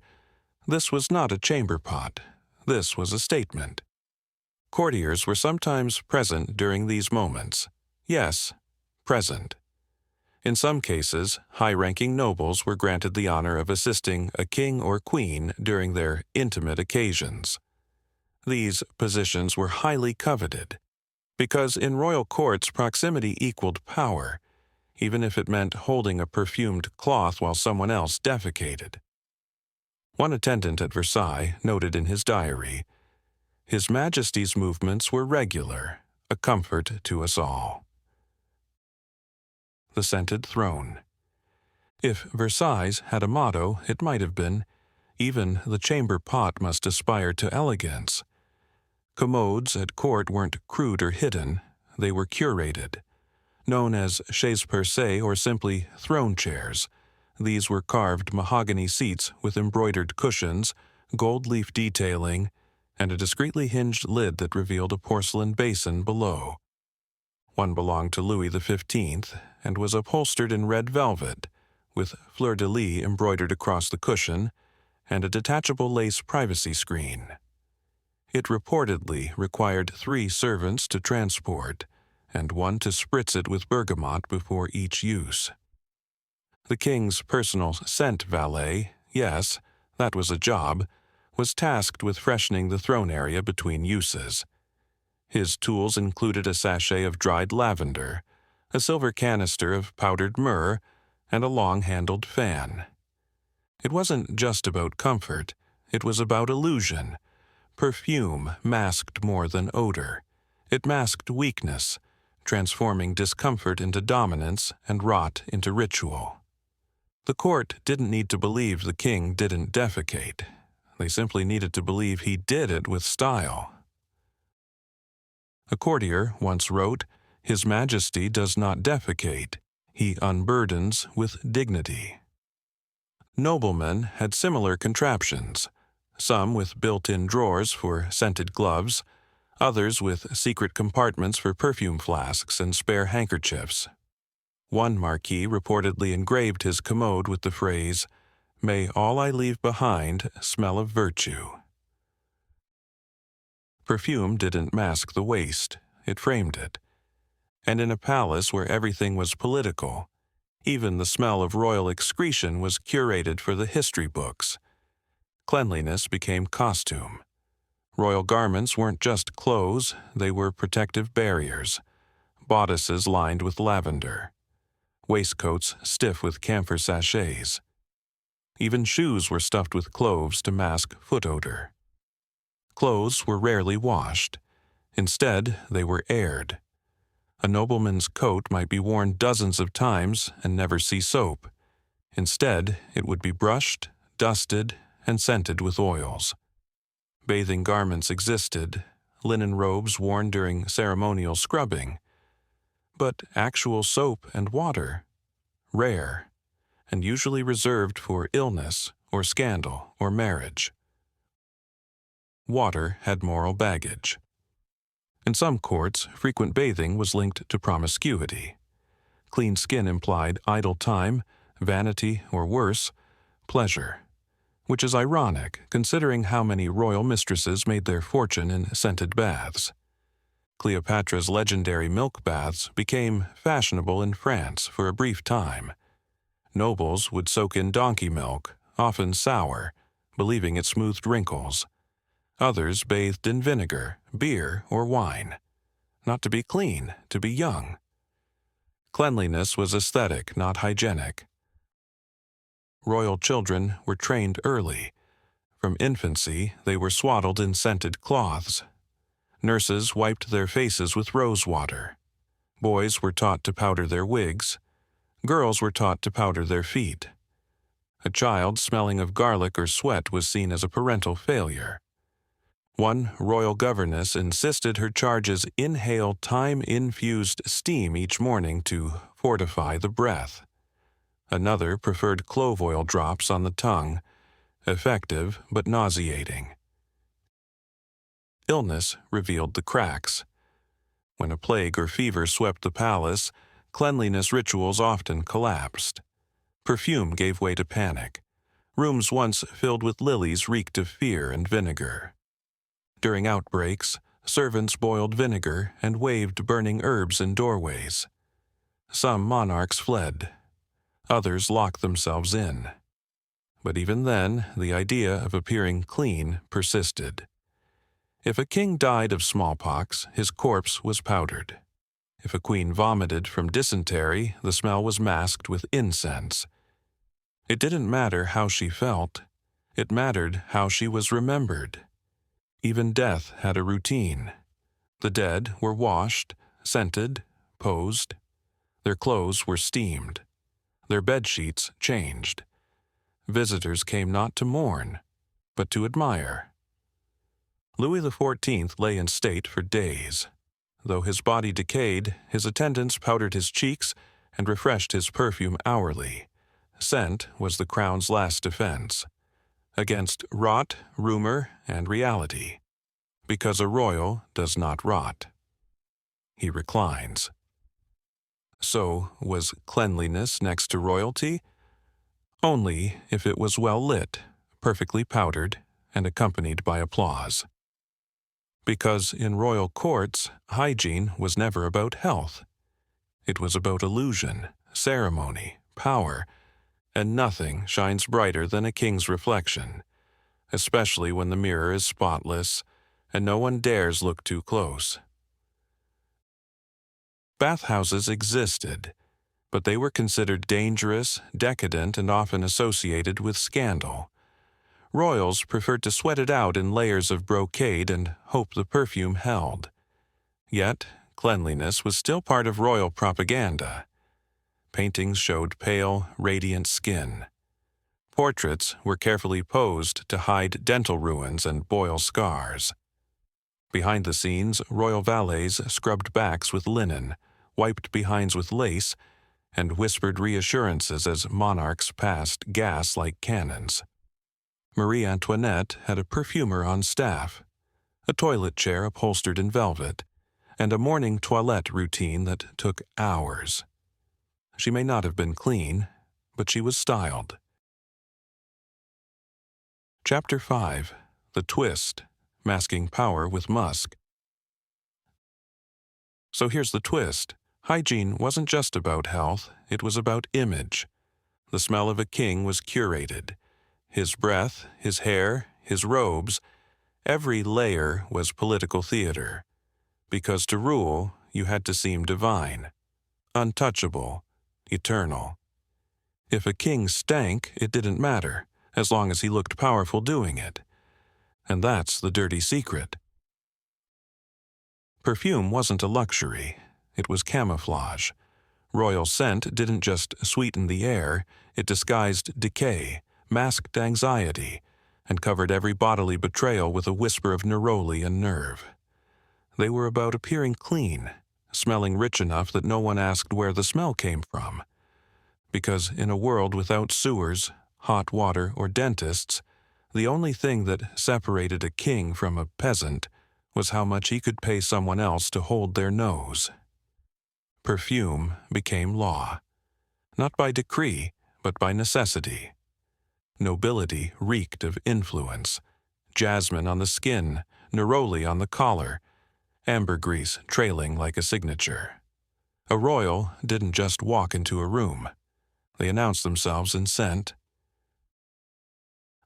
this was not a chamber pot. This was a statement. Courtiers were sometimes present during these moments. Yes, present. In some cases, high-ranking nobles were granted the honor of assisting a king or queen during their intimate occasions. These positions were highly coveted, because in royal courts proximity equaled power, even if it meant holding a perfumed cloth while someone else defecated. One attendant at Versailles noted in his diary, "His Majesty's movements were regular, a comfort to us all." The scented throne. If Versailles had a motto, it might have been, "Even the chamber pot must aspire to elegance." Commodes at court weren't crude or hidden, they were curated. Known as chaise percée or simply throne chairs, these were carved mahogany seats with embroidered cushions, gold leaf detailing, and a discreetly hinged lid that revealed a porcelain basin below. One belonged to Louis XV and was upholstered in red velvet, with fleur-de-lis embroidered across the cushion and a detachable lace privacy screen. It reportedly required 3 servants to transport, and 1 to spritz it with bergamot before each use. The king's personal scent valet, yes, that was a job, was tasked with freshening the throne area between uses. His tools included a sachet of dried lavender, a silver canister of powdered myrrh, and a long-handled fan. It wasn't just about comfort, it was about illusion. Perfume masked more than odor. It masked weakness, transforming discomfort into dominance and rot into ritual. The court didn't need to believe the king didn't defecate. They simply needed to believe he did it with style. A courtier once wrote, "His Majesty does not defecate, he unburdens with dignity." Noblemen had similar contraptions, some with built-in drawers for scented gloves, others with secret compartments for perfume flasks and spare handkerchiefs. One marquis reportedly engraved his commode with the phrase, "May all I leave behind smell of virtue." Perfume didn't mask the waste, it framed it. And in a palace where everything was political, even the smell of royal excretion was curated for the history books. Cleanliness became costume. Royal garments weren't just clothes, they were protective barriers. Bodices lined with lavender. Waistcoats stiff with camphor sachets. Even shoes were stuffed with cloves to mask foot odor. Clothes were rarely washed. Instead, they were aired. A nobleman's coat might be worn dozens of times and never see soap. Instead, it would be brushed, dusted, and scented with oils. Bathing garments existed, linen robes worn during ceremonial scrubbing. But actual soap and water? Rare, and usually reserved for illness or scandal or marriage. Water had moral baggage. In some courts, frequent bathing was linked to promiscuity. clean skin implied idle time, vanity, or worse, pleasure. Which is ironic, considering how many royal mistresses made their fortune in scented baths. Cleopatra's legendary milk baths became fashionable in France for a brief time. Nobles would soak in donkey milk, often sour, believing it smoothed wrinkles. Others bathed in vinegar, beer, or wine. Not to be clean, to be young. Cleanliness was aesthetic, not hygienic. Royal children were trained early. From infancy, they were swaddled in scented cloths. Nurses wiped their faces with rose water. Boys were taught to powder their wigs. Girls were taught to powder their feet. A child smelling of garlic or sweat was seen as a parental failure. One royal governess insisted her charges inhale thyme-infused steam each morning to fortify the breath. Another preferred clove oil drops on the tongue, effective but nauseating. Illness revealed the cracks. When a plague or fever swept the palace, cleanliness rituals often collapsed. Perfume gave way to panic. Rooms once filled with lilies reeked of fear and vinegar. During outbreaks, servants boiled vinegar and waved burning herbs in doorways. Some monarchs fled. Others locked themselves in. But even then, the idea of appearing clean persisted. If a king died of smallpox, his corpse was powdered. If a queen vomited from dysentery, the smell was masked with incense. It didn't matter how she felt. It mattered how she was remembered. Even death had a routine. The dead were washed, scented, posed. Their clothes were steamed. Their bedsheets changed. Visitors came not to mourn, but to admire. Louis XIV lay in state for days. Though his body decayed, his attendants powdered his cheeks and refreshed his perfume hourly. Scent was the crown's last defense, against rot, rumor, and reality, because a royal does not rot. He reclines. So, was cleanliness next to royalty? Only if it was well lit, perfectly powdered, and accompanied by applause. Because in royal courts, hygiene was never about health. It was about illusion, ceremony, power, and nothing shines brighter than a king's reflection, especially when the mirror is spotless and no one dares look too close. Bathhouses existed, but they were considered dangerous, decadent, and often associated with scandal. Royals preferred to sweat it out in layers of brocade and hope the perfume held. Yet, cleanliness was still part of royal propaganda. Paintings showed pale, radiant skin. Portraits were carefully posed to hide dental ruins and boil scars. Behind the scenes, royal valets scrubbed backs with linen, wiped behinds with lace, and whispered reassurances as monarchs passed gas like cannons. Marie Antoinette had a perfumer on staff, a toilet chair upholstered in velvet, and a morning toilette routine that took hours. She may not have been clean, but she was styled. Chapter 5. The Twist, Masking Power with Musk. So here's the twist. Hygiene wasn't just about health, it was about image. The smell of a king was curated. His breath, his hair, his robes, every layer was political theater. Because to rule, you had to seem divine, untouchable, eternal. If a king stank, it didn't matter, as long as he looked powerful doing it. And that's the dirty secret. Perfume wasn't a luxury, it was camouflage. Royal scent didn't just sweeten the air, it disguised decay, masked anxiety, and covered every bodily betrayal with a whisper of neroli and nerve. They were about appearing clean, smelling rich enough that no one asked where the smell came from. Because in a world without sewers, hot water, or dentists, the only thing that separated a king from a peasant was how much he could pay someone else to hold their nose. perfume became law, not by decree, but by necessity. Nobility reeked of influence, jasmine on the skin, neroli on the collar, ambergris trailing like a signature. A royal didn't just walk into a room. They announced themselves in scent.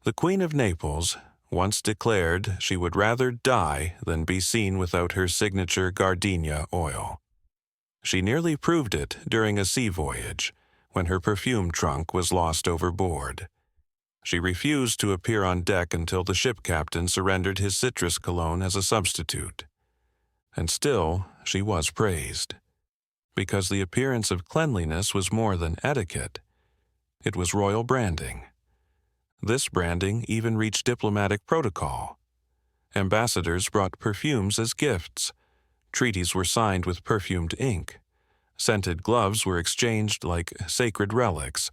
The Queen of Naples once declared she would rather die than be seen without her signature gardenia oil. She nearly proved it during a sea voyage, when her perfume trunk was lost overboard. She refused to appear on deck until the ship captain surrendered his citrus cologne as a substitute. And still, she was praised. Because the appearance of cleanliness was more than etiquette. It was royal branding. This branding even reached diplomatic protocol. Ambassadors brought perfumes as gifts. Treaties were signed with perfumed ink. Scented gloves were exchanged like sacred relics.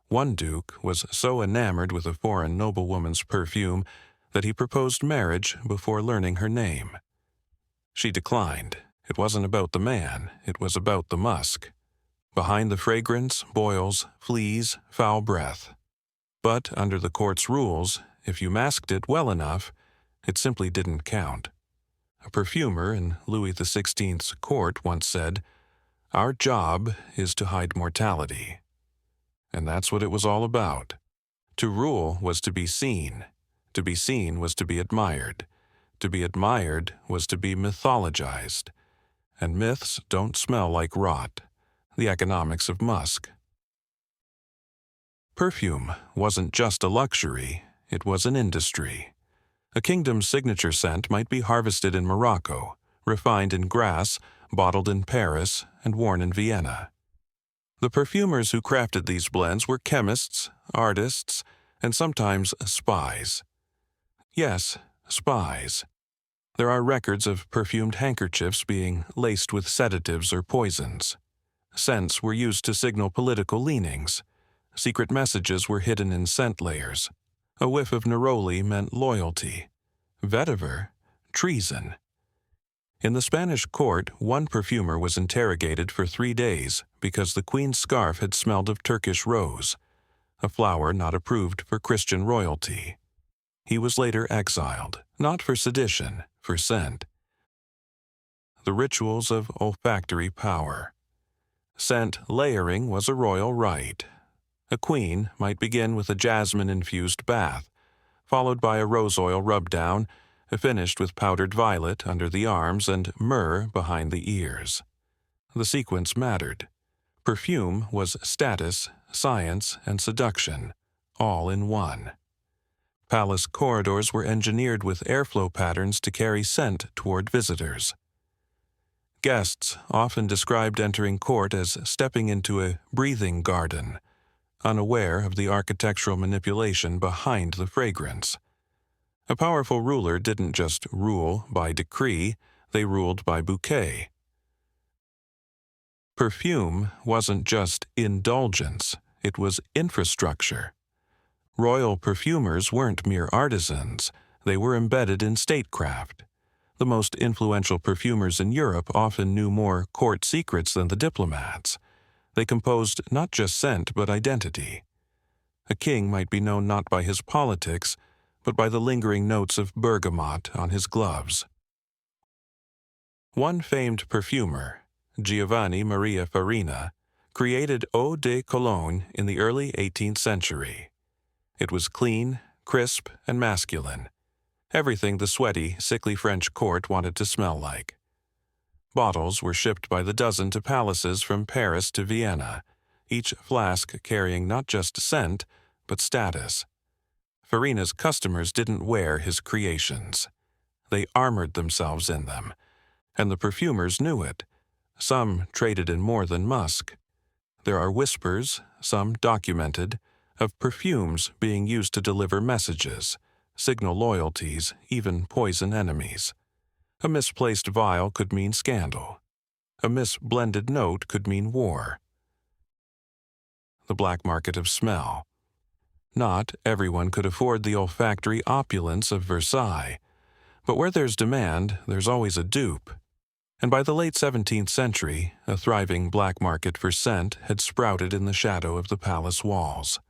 One duke was so enamored with a foreign noblewoman's perfume that he proposed marriage before learning her name. She declined. It wasn't about the man, it was about the musk. Behind the fragrance, boils, fleas, foul breath. But under the court's rules, if you masked it well enough, it simply didn't count. A perfumer in Louis XVI's court once said, "Our job is to hide mortality." And that's what it was all about. To rule was to be seen. To be seen was to be admired. To be admired was to be mythologized. And myths don't smell like rot. The economics of musk. Perfume wasn't just a luxury, it was an industry. A kingdom's signature scent might be harvested in Morocco, refined in Grasse, bottled in Paris, and worn in Vienna. The perfumers who crafted these blends were chemists, artists, and sometimes spies. Yes, spies. There are records of perfumed handkerchiefs being laced with sedatives or poisons. Scents were used to signal political leanings. Secret messages were hidden in scent layers. A whiff of neroli meant loyalty. Vetiver, treason. In the Spanish court, one perfumer was interrogated for 3 days because the queen's scarf had smelled of Turkish rose, a flower not approved for Christian royalty. He was later exiled, not for sedition, for scent. The rituals of olfactory power. Scent layering was a royal rite. A queen might begin with a jasmine-infused bath, followed by a rose oil rub-down, finished with powdered violet under the arms and myrrh behind the ears. The sequence mattered. Perfume was status, science, and seduction, all in one. Palace corridors were engineered with airflow patterns to carry scent toward visitors. Guests often described entering court as stepping into a breathing garden, unaware of the architectural manipulation behind the fragrance. A powerful ruler didn't just rule by decree, they ruled by bouquet. Perfume wasn't just indulgence, it was infrastructure. Royal perfumers weren't mere artisans, they were embedded in statecraft. The most influential perfumers in Europe often knew more court secrets than the diplomats. They composed not just scent but identity. A king might be known not by his politics, but by the lingering notes of bergamot on his gloves. One famed perfumer, Giovanni Maria Farina, created eau de cologne in the early 18th century. It was clean, crisp, and masculine. Everything the sweaty, sickly French court wanted to smell like. Bottles were shipped by the dozen to palaces from Paris to Vienna, each flask carrying not just scent, but status. Farina's customers didn't wear his creations. They armored themselves in them, and the perfumers knew it. Some traded in more than musk. There are whispers, some documented, of perfumes being used to deliver messages, signal loyalties, even poison enemies. A misplaced vial could mean scandal. A misblended note could mean war. The black market of smell. Not everyone could afford the olfactory opulence of Versailles, but where there's demand, there's always a dupe. and by the late 17th century, a thriving black market for scent had sprouted in the shadow of the palace walls.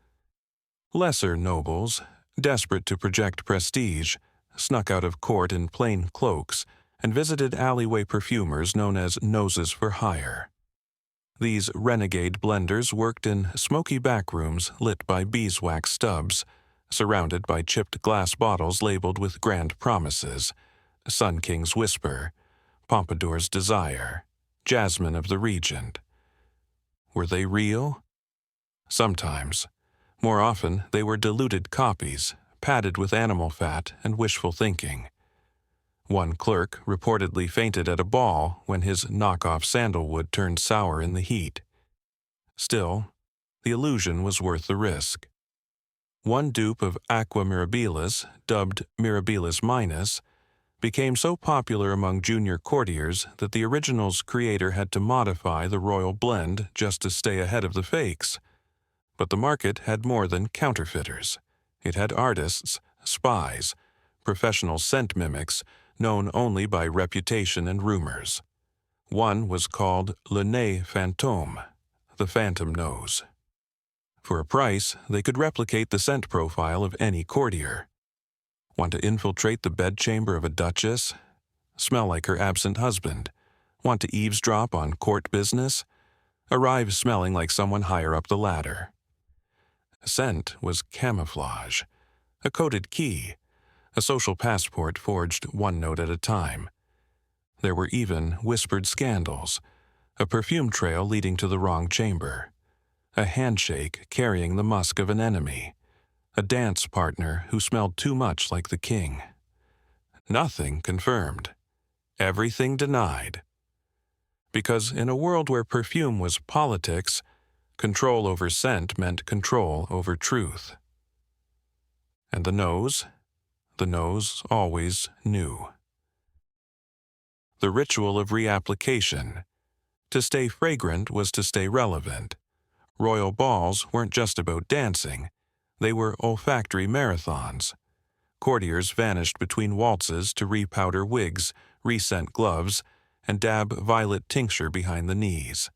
Lesser nobles, desperate to project prestige, snuck out of court in plain cloaks and visited alleyway perfumers known as noses for hire. These renegade blenders worked in smoky backrooms lit by beeswax stubs, surrounded by chipped glass bottles labeled with grand promises: Sun King's Whisper, Pompadour's Desire, Jasmine of the Regent. Were they real? Sometimes. More often, they were diluted copies, padded with animal fat and wishful thinking. One clerk reportedly fainted at a ball when his knockoff sandalwood turned sour in the heat. Still, the illusion was worth the risk. One dupe of Aqua Mirabilis, dubbed Mirabilis Minus, became so popular among junior courtiers that the original's creator had to modify the royal blend just to stay ahead of the fakes. But the market had more than counterfeiters. It had artists, spies, professional scent mimics, known only by reputation and rumors. One was called Le Nez Fantôme, the phantom nose. For a price, they could replicate the scent profile of any courtier. Want to infiltrate the bedchamber of a duchess? Smell like her absent husband? Want to eavesdrop on court business? Arrive smelling like someone higher up the ladder. Scent was camouflage, a coded key, a social passport forged one note at a time. There were even whispered scandals, a perfume trail leading to the wrong chamber, a handshake carrying the musk of an enemy, a dance partner who smelled too much like the king. Nothing confirmed, everything denied. Because in a world where perfume was politics, control over scent meant control over truth. And the nose always knew. The ritual of reapplication. To stay fragrant was to stay relevant. Royal balls weren't just about dancing. They were olfactory marathons. Courtiers vanished between waltzes to repowder wigs, rescent gloves, and dab violet tincture behind the knees.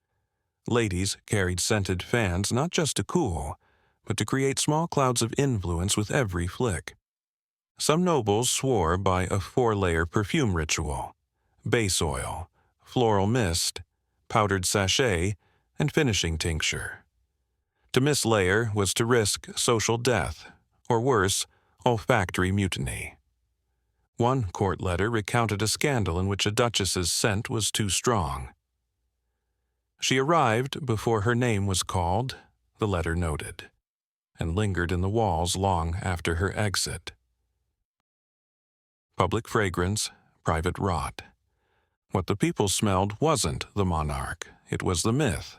Ladies carried scented fans not just to cool, but to create small clouds of influence with every flick. Some nobles swore by a 4-layer perfume ritual: base oil, floral mist, powdered sachet, and finishing tincture. To mislayer was to risk social death, or worse, olfactory mutiny. One court letter recounted a scandal in which a duchess's scent was too strong. She arrived before her name was called, the letter noted, and lingered in the walls long after her exit. Public fragrance, private rot. What the people smelled wasn't the monarch, it was the myth.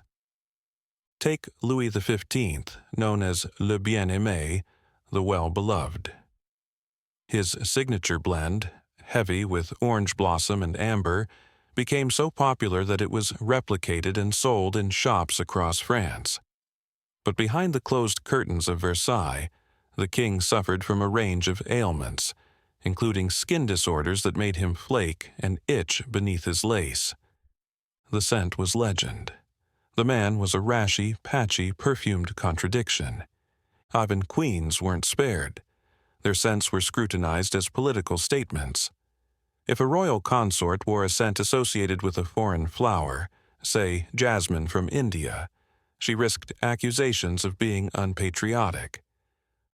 Take Louis XV, known as Le Bien-Aimé, the well-beloved. His signature blend, heavy with orange blossom and amber, became so popular that it was replicated and sold in shops across France. But behind the closed curtains of Versailles, the king suffered from a range of ailments, including skin disorders that made him flake and itch beneath his lace. The scent was legend. The man was a rashy, patchy, perfumed contradiction. Even queens weren't spared. Their scents were scrutinized as political statements. If a royal consort wore a scent associated with a foreign flower, say jasmine from India, she risked accusations of being unpatriotic.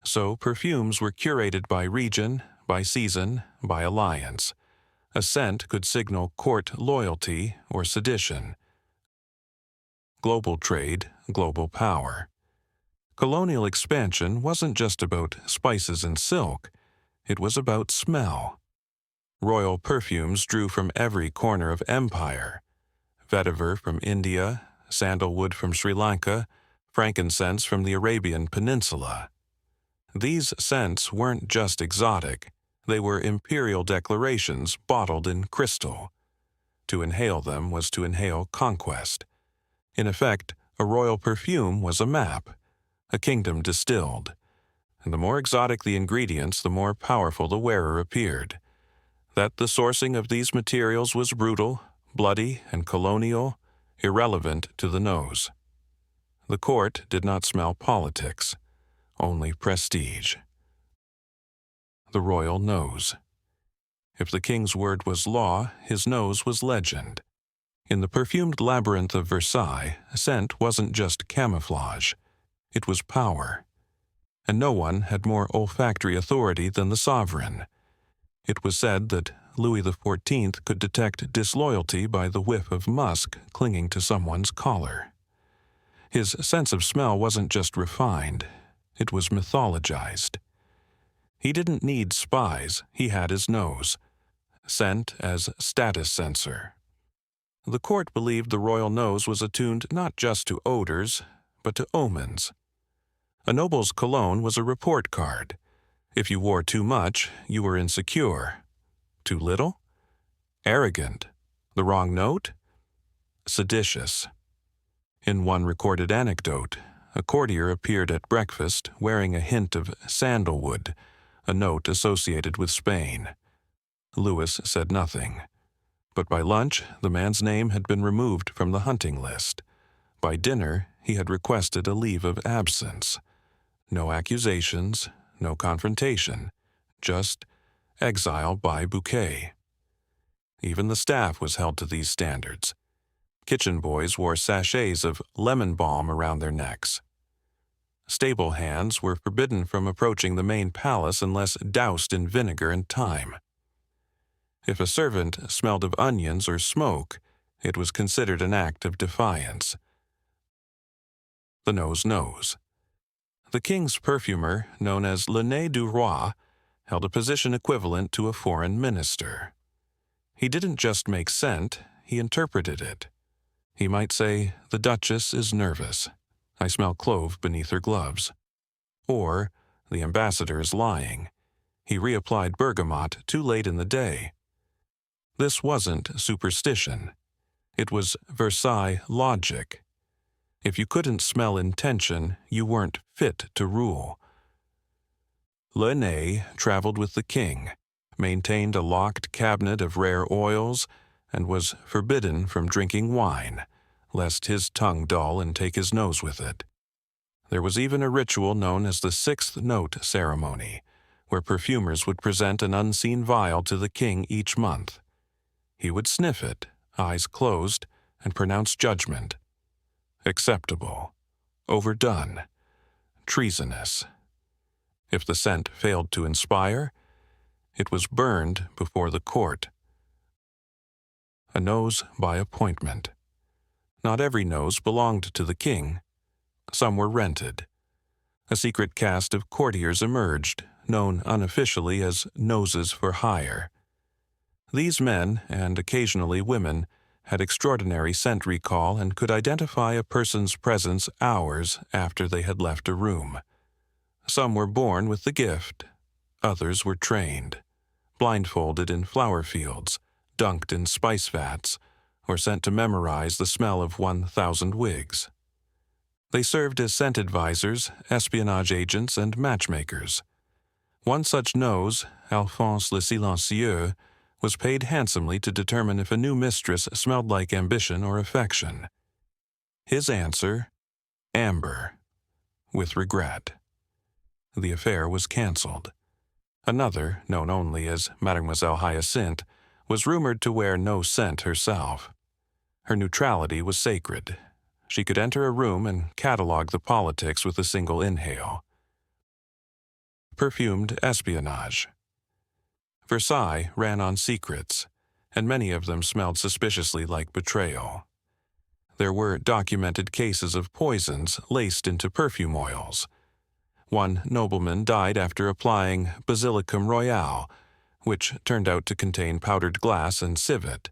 So perfumes were curated by region, by season, by alliance. A scent could signal court loyalty or sedition. Global trade, global power. Colonial expansion wasn't just about spices and silk. It was about smell. Royal perfumes drew from every corner of empire. Vetiver from India, sandalwood from Sri Lanka, frankincense from the Arabian Peninsula. These scents weren't just exotic. They were imperial declarations bottled in crystal. To inhale them was to inhale conquest. In effect, a royal perfume was a map, a kingdom distilled. And the more exotic the ingredients, the more powerful the wearer appeared. That the sourcing of these materials was brutal, bloody and colonial, irrelevant to the nose. The court did not smell politics, only prestige. The royal nose. If the king's word was law, his nose was legend. In the perfumed labyrinth of Versailles, scent wasn't just camouflage. It was power. And no one had more olfactory authority than the sovereign. It was said that Louis XIV could detect disloyalty by the whiff of musk clinging to someone's collar. His sense of smell wasn't just refined, it was mythologized. He didn't need spies, he had his nose, scent as status sensor. The court believed the royal nose was attuned not just to odors, but to omens. A noble's cologne was a report card. If you wore too much, you were insecure. Too little? Arrogant. The wrong note? Seditious. In one recorded anecdote, a courtier appeared at breakfast wearing a hint of sandalwood, a note associated with Spain. Louis said nothing. But by lunch, the man's name had been removed from the hunting list. By dinner, he had requested a leave of absence. No accusations, no confrontation, just exile by bouquet. Even the staff was held to these standards. Kitchen boys wore sachets of lemon balm around their necks. Stable hands were forbidden from approaching the main palace unless doused in vinegar and thyme. If a servant smelled of onions or smoke, it was considered an act of defiance. The nose knows. The king's perfumer, known as le nez du roi, held a position equivalent to a foreign minister. He didn't just make scent, he interpreted it. He might say, "The Duchess is nervous. I smell clove beneath her gloves." Or, "The ambassador is lying. He reapplied bergamot too late in the day." This wasn't superstition. It was Versailles logic. If you couldn't smell intention, you weren't fit to rule. Le Nez traveled with the king, maintained a locked cabinet of rare oils, and was forbidden from drinking wine, lest his tongue dull and take his nose with it. There was even a ritual known as the sixth note ceremony, where perfumers would present an unseen vial to the king each month. He would sniff it, eyes closed, and pronounce judgment. Acceptable. Overdone. Treasonous. If the scent failed to inspire, it was burned before the court. A nose by appointment. Not every nose belonged to the king. Some were rented. A secret caste of courtiers emerged, known unofficially as noses for hire. These men, and occasionally women, had extraordinary scent recall and could identify a person's presence hours after they had left a room. Some were born with the gift. Others were trained, blindfolded in flower fields, dunked in spice vats, or sent to memorize the smell of 1,000 wigs. They served as scent advisors, espionage agents, and matchmakers. One such nose, Alphonse le Silencieux, was paid handsomely to determine if a new mistress smelled like ambition or affection. His answer, amber, with regret. The affair was cancelled. Another, known only as Mademoiselle Hyacinthe, was rumored to wear no scent herself. Her neutrality was sacred. She could enter a room and catalogue the politics with a single inhale. Perfumed espionage. Versailles ran on secrets, and many of them smelled suspiciously like betrayal. There were documented cases of poisons laced into perfume oils. One nobleman died after applying Basilicum Royale, which turned out to contain powdered glass and civet.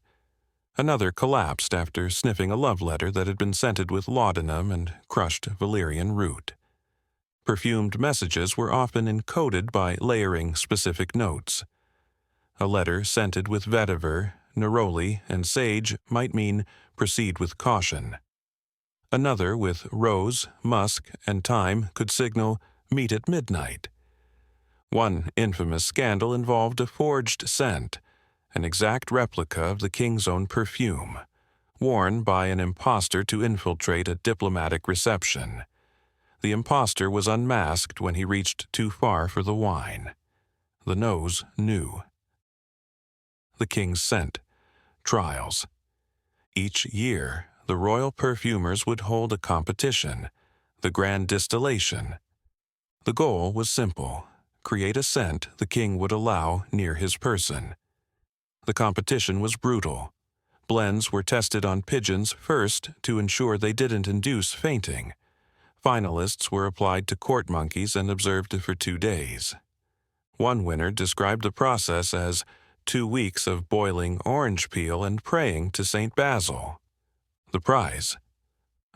Another collapsed after sniffing a love letter that had been scented with laudanum and crushed valerian root. Perfumed messages were often encoded by layering specific notes. A letter scented with vetiver, neroli, and sage might mean proceed with caution. Another with rose, musk, and thyme could signal meet at midnight. One infamous scandal involved a forged scent, an exact replica of the king's own perfume, worn by an impostor to infiltrate a diplomatic reception. The impostor was unmasked when he reached too far for the wine. The nose knew. The king's scent. Trials. Each year, the royal perfumers would hold a competition, the grand distillation. The goal was simple: create a scent the king would allow near his person. The competition was brutal. Blends were tested on pigeons first to ensure they didn't induce fainting. Finalists were applied to court monkeys and observed for 2 days. One winner described the process as 2 weeks of boiling orange peel and praying to St. Basil. The prize: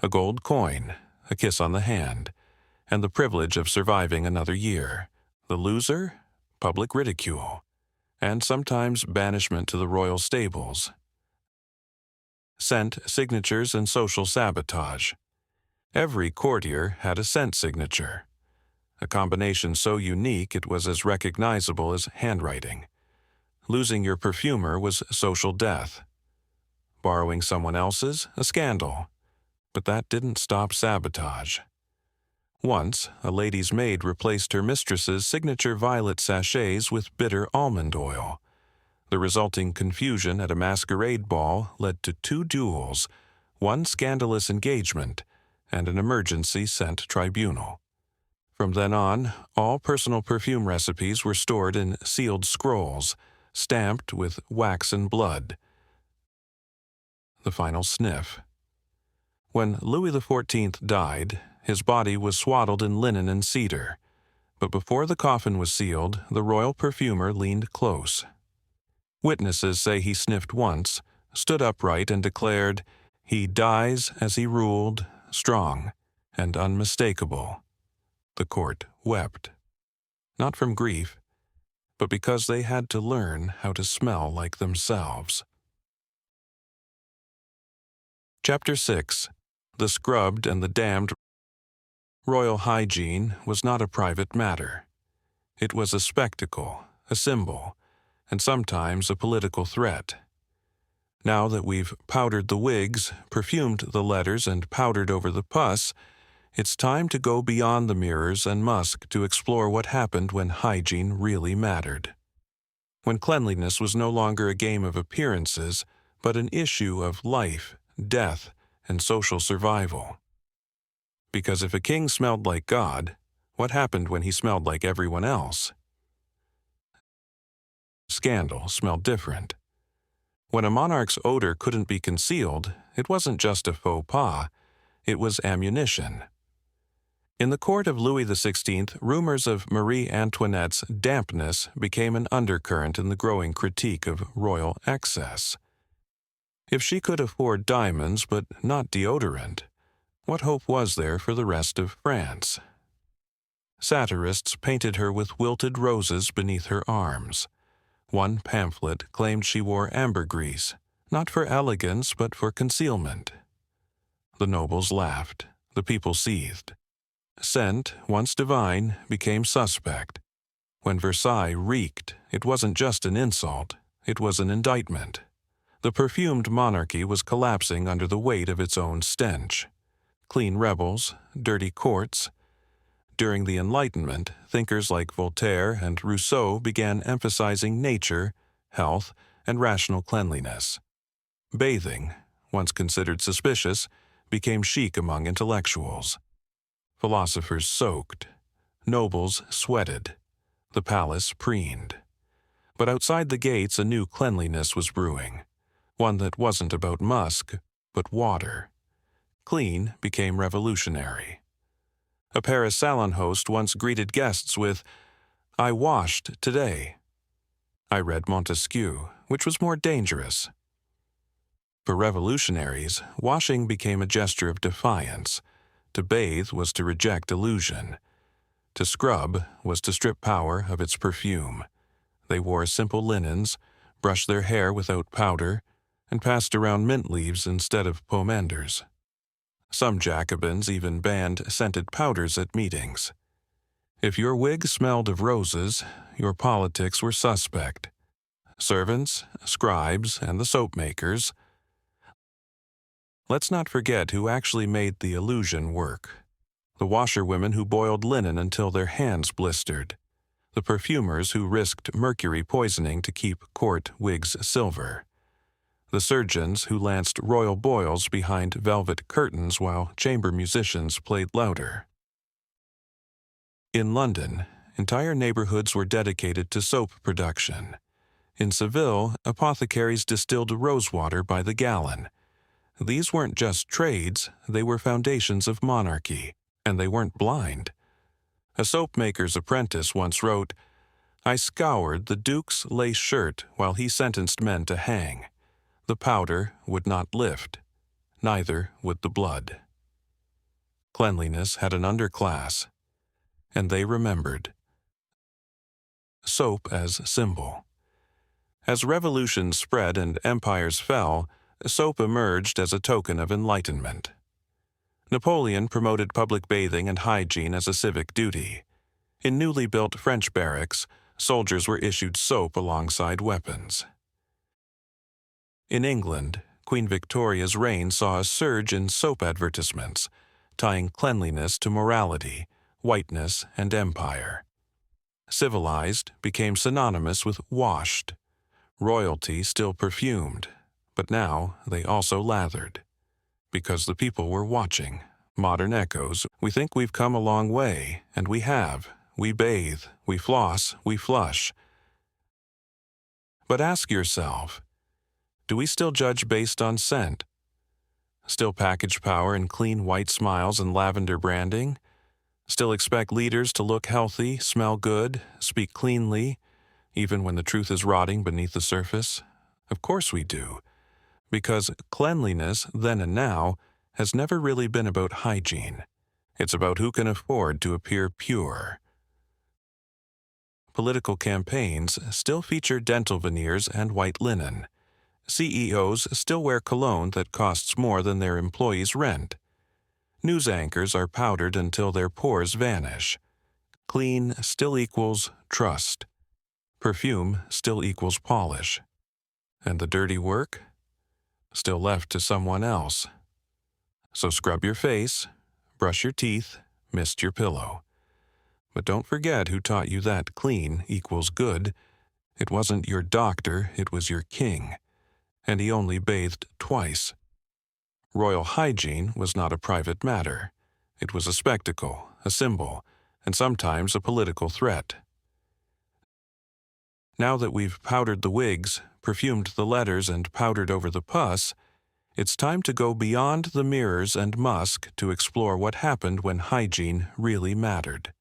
a gold coin, a kiss on the hand, and the privilege of surviving another year. The loser? Public ridicule, and sometimes banishment to the royal stables. Scent, signatures, and social sabotage. Every courtier had a scent signature, a combination so unique it was as recognizable as handwriting. Losing your perfumer was social death. Borrowing someone else's, a scandal. But that didn't stop sabotage. Once, a lady's maid replaced her mistress's signature violet sachets with bitter almond oil. The resulting confusion at a masquerade ball led to 2 duels, 1 scandalous engagement, and an emergency scent tribunal. From then on, all personal perfume recipes were stored in sealed scrolls, stamped with wax and blood. The final sniff. When Louis XIV died, his body was swaddled in linen and cedar, but before the coffin was sealed, the royal perfumer leaned close. Witnesses say he sniffed once, stood upright, and declared, "He dies as he ruled, strong and unmistakable." The court wept, not from grief, but because they had to learn how to smell like themselves. Chapter 6. The Scrubbed and the Damned. Royal hygiene was not a private matter. It was a spectacle, a symbol, and sometimes a political threat. Now that we've powdered the wigs, perfumed the letters, and powdered over the pus, it's time to go beyond the mirrors and musk to explore what happened when hygiene really mattered. When cleanliness was no longer a game of appearances, but an issue of life, death, and social survival. Because if a king smelled like God, what happened when he smelled like everyone else? Scandal smelled different. When a monarch's odor couldn't be concealed, it wasn't just a faux pas, it was ammunition. In the court of Louis XVI, rumors of Marie Antoinette's dampness became an undercurrent in the growing critique of royal excess. If she could afford diamonds but not deodorant, what hope was there for the rest of France? Satirists painted her with wilted roses beneath her arms. One pamphlet claimed she wore ambergris, not for elegance but for concealment. The nobles laughed, the people seethed. Scent, once divine, became suspect. When Versailles reeked, it wasn't just an insult, it was an indictment. The perfumed monarchy was collapsing under the weight of its own stench. Clean rebels, dirty courts. During the Enlightenment, thinkers like Voltaire and Rousseau began emphasizing nature, health, and rational cleanliness. Bathing, once considered suspicious, became chic among intellectuals. Philosophers soaked. Nobles sweated. The palace preened. But outside the gates a new cleanliness was brewing, one that wasn't about musk, but water. Clean became revolutionary. A Paris salon host once greeted guests with, "I washed today." I read Montesquieu, which was more dangerous. For revolutionaries, washing became a gesture of defiance. To bathe was to reject illusion. To scrub was to strip power of its perfume. They wore simple linens, brushed their hair without powder, and passed around mint leaves instead of pomanders. Some Jacobins even banned scented powders at meetings. If your wig smelled of roses, your politics were suspect. servants, scribes, and the soap makers. Let's not forget who actually made the illusion work. The washerwomen who boiled linen until their hands blistered. The perfumers who risked mercury poisoning to keep court wigs silver. The surgeons who lanced royal boils behind velvet curtains while chamber musicians played louder. In London, entire neighborhoods were dedicated to soap production. In Seville, apothecaries distilled rosewater by the gallon. These weren't just trades, they were foundations of monarchy, and they weren't blind. A soap maker's apprentice once wrote, "I scoured the Duke's lace shirt while he sentenced men to hang. The powder would not lift, neither would the blood." Cleanliness had an underclass, and they remembered. Soap as symbol. As revolutions spread and empires fell, soap emerged as a token of enlightenment. Napoleon promoted public bathing and hygiene as a civic duty. In newly built French barracks, soldiers were issued soap alongside weapons. In England, Queen Victoria's reign saw a surge in soap advertisements, tying cleanliness to morality, whiteness, and empire. Civilized became synonymous with washed. Royalty still perfumed, but now they also lathered. Because the people were watching. Modern echoes, we think we've come a long way, and we have. We bathe, we floss, we flush. But ask yourself, do we still judge based on scent? Still package power in clean white smiles and lavender branding? Still expect leaders to look healthy, smell good, speak cleanly, even when the truth is rotting beneath the surface? Of course we do. Because cleanliness, then and now, has never really been about hygiene. It's about who can afford to appear pure. Political campaigns still feature dental veneers and white linen. CEOs still wear cologne that costs more than their employees' rent. News anchors are powdered until their pores vanish. Clean still equals trust. Perfume still equals polish. And the dirty work? Still left to someone else. So scrub your face, brush your teeth, mist your pillow. But don't forget who taught you that clean equals good. It wasn't your doctor, it was your king. And he only bathed twice. Royal hygiene was not a private matter. It was a spectacle, a symbol, and sometimes a political threat. Now that we've powdered the wigs, perfumed the letters, and powdered over the pus, it's time to go beyond the mirrors and musk to explore what happened when hygiene really mattered.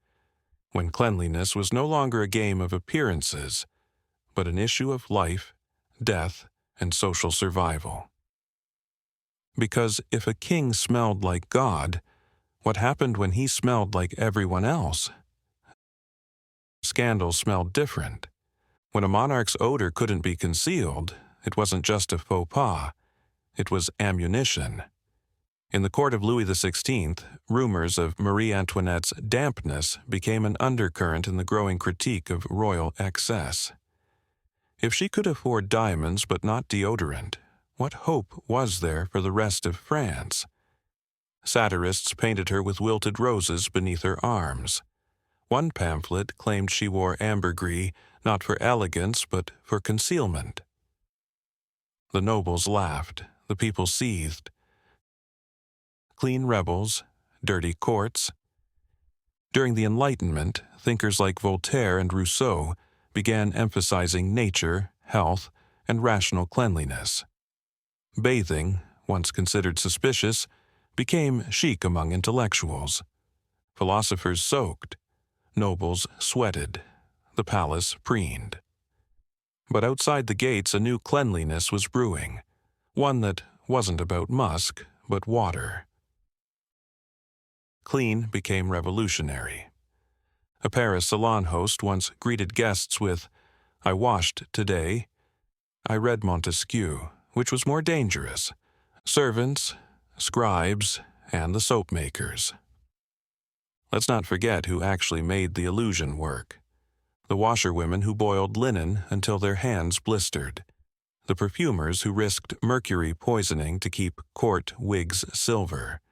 When cleanliness was no longer a game of appearances, but an issue of life, death, and social survival. Because if a king smelled like God, what happened when he smelled like everyone else? Scandals smelled different. When a monarch's odor couldn't be concealed, it wasn't just a faux pas, it was ammunition. In the court of Louis XVI, rumors of Marie Antoinette's dampness became an undercurrent in the growing critique of royal excess. If she could afford diamonds but not deodorant, what hope was there for the rest of France? Satirists painted her with wilted roses beneath her arms. One pamphlet claimed she wore ambergris not for elegance but for concealment. The nobles laughed, the people seethed. Clean rebels, dirty courts. During the Enlightenment, thinkers like Voltaire and Rousseau began emphasizing nature, health, and rational cleanliness. Bathing, once considered suspicious, became chic among intellectuals. Philosophers soaked, nobles sweated, the palace preened. But outside the gates a new cleanliness was brewing, one that wasn't about musk, but water. Clean became revolutionary. A Paris salon host once greeted guests with, "I washed today." I read Montesquieu, which was more dangerous. Servants, scribes, and the soap makers. Let's not forget who actually made the illusion work. the washerwomen who boiled linen until their hands blistered, the perfumers who risked mercury poisoning to keep court wigs silver,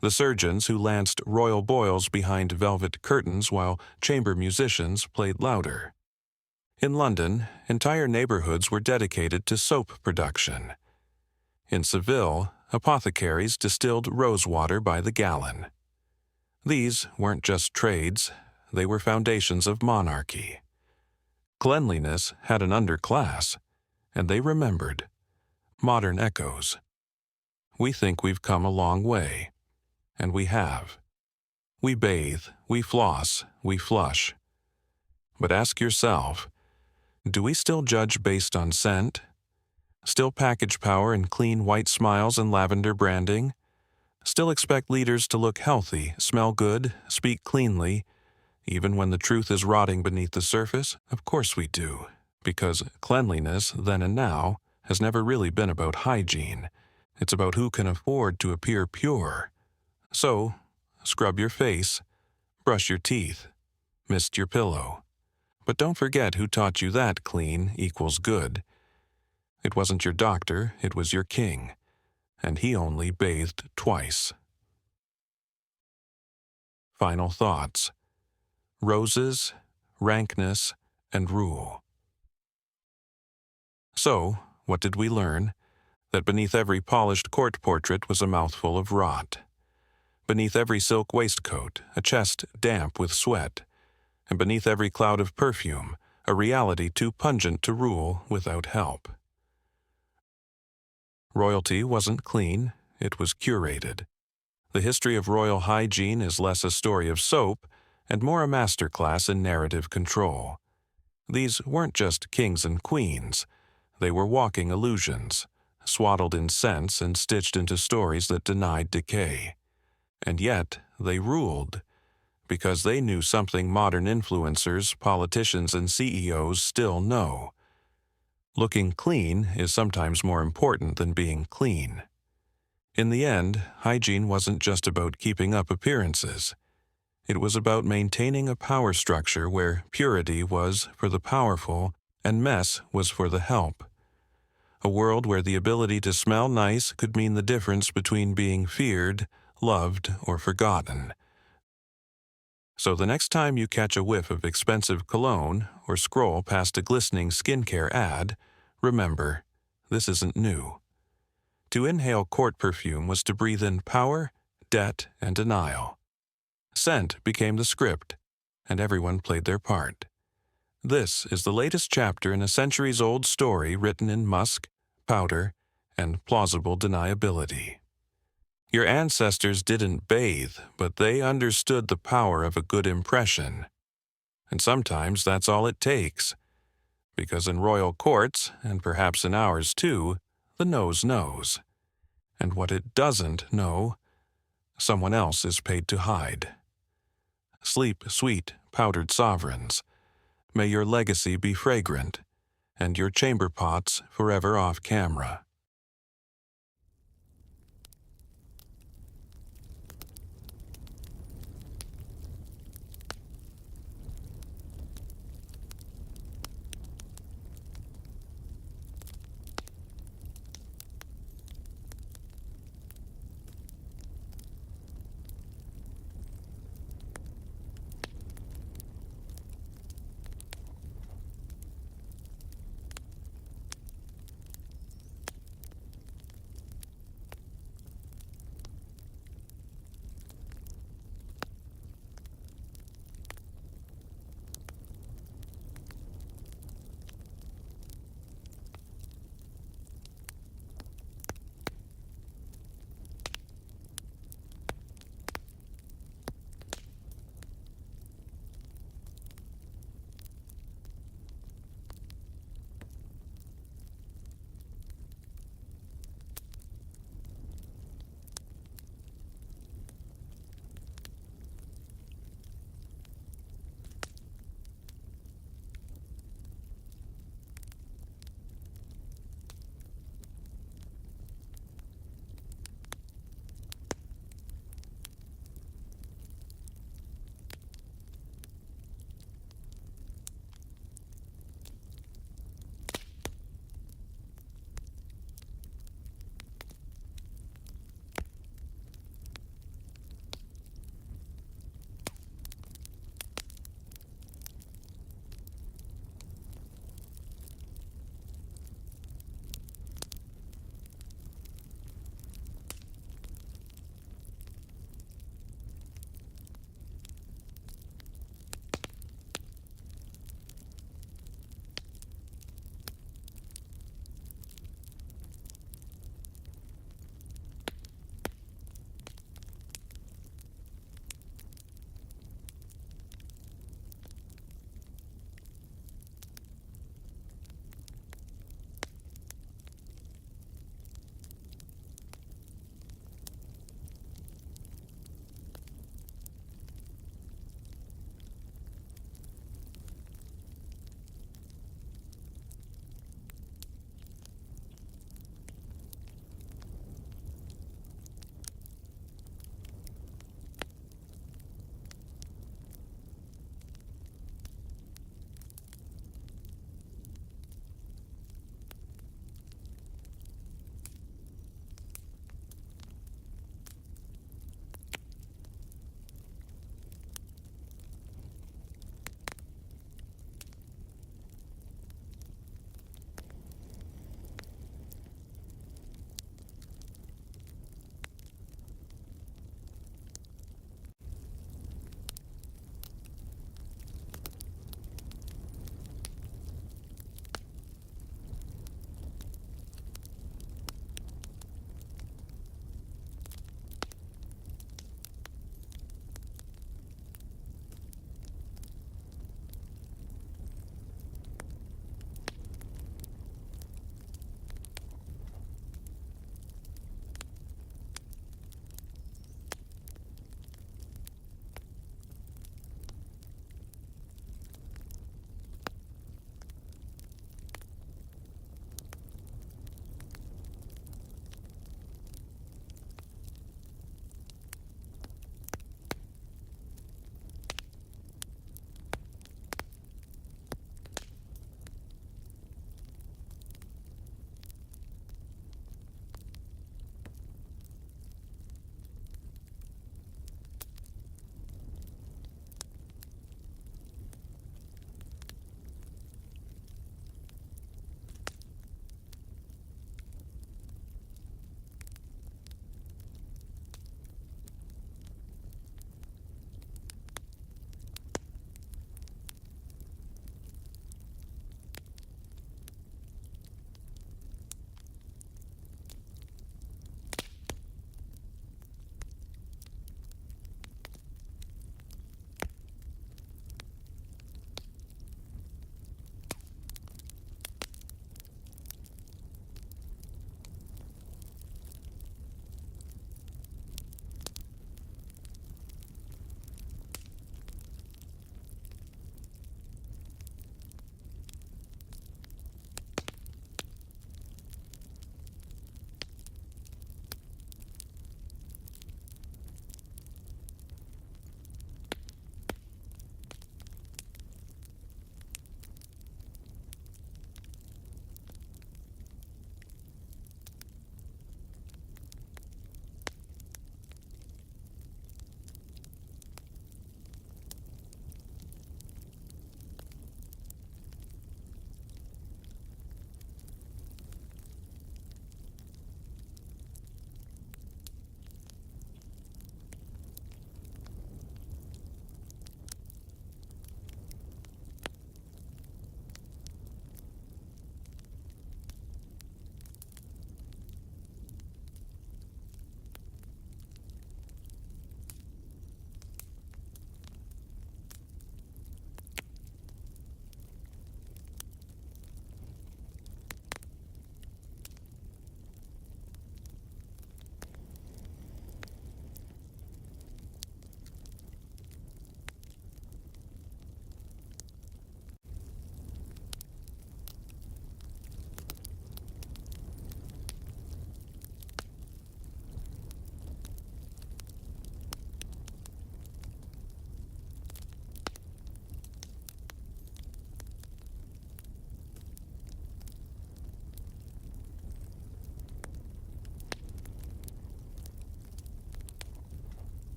the surgeons who lanced royal boils behind velvet curtains while chamber musicians played louder. In London, entire neighborhoods were dedicated to soap production. In Seville, apothecaries distilled rosewater by the gallon. These weren't just trades, they were foundations of monarchy. Cleanliness had an underclass, and they remembered. Modern echoes. We think we've come a long way, and we have. We bathe, we floss, we flush. But ask yourself, do we still judge based on scent? Still package power in clean white smiles and lavender branding? Still expect leaders to look healthy, smell good, speak cleanly, even when the truth is rotting beneath the surface? Of course we do, because cleanliness, then and now, has never really been about hygiene. It's about who can afford to appear pure. So, scrub your face, brush your teeth, mist your pillow. But don't forget who taught you that clean equals good. It wasn't your doctor, it was your king, and he only bathed twice. Final thoughts. Roses, rankness, and rule. So, what did we learn? That beneath every polished court portrait was a mouthful of rot. Beneath every silk waistcoat, a chest damp with sweat. And beneath every cloud of perfume, a reality too pungent to rule without help. Royalty wasn't clean, it was curated. The history of royal hygiene is less a story of soap and more a masterclass in narrative control. These weren't just kings and queens. They were walking illusions, swaddled in scents and stitched into stories that denied decay. And yet, they ruled, because they knew something modern influencers, politicians, and CEOs still know. Looking clean is sometimes more important than being clean. In the end, hygiene wasn't just about keeping up appearances. It was about maintaining a power structure where purity was for the powerful and mess was for the help. A world where the ability to smell nice could mean the difference between being feared, loved, or forgotten. So the next time you catch a whiff of expensive cologne or scroll past a glistening skincare ad, remember, this isn't new. To inhale court perfume was to breathe in power, debt, and denial. Scent became the script, and everyone played their part. This is the latest chapter in a centuries-old story written in musk, powder, and plausible deniability. Your ancestors didn't bathe, but they understood the power of a good impression. And sometimes that's all it takes. Because in royal courts, and perhaps in ours too, the nose knows. And what it doesn't know, someone else is paid to hide. Sleep, sweet, powdered sovereigns. May your legacy be fragrant, and your chamber pots forever off camera.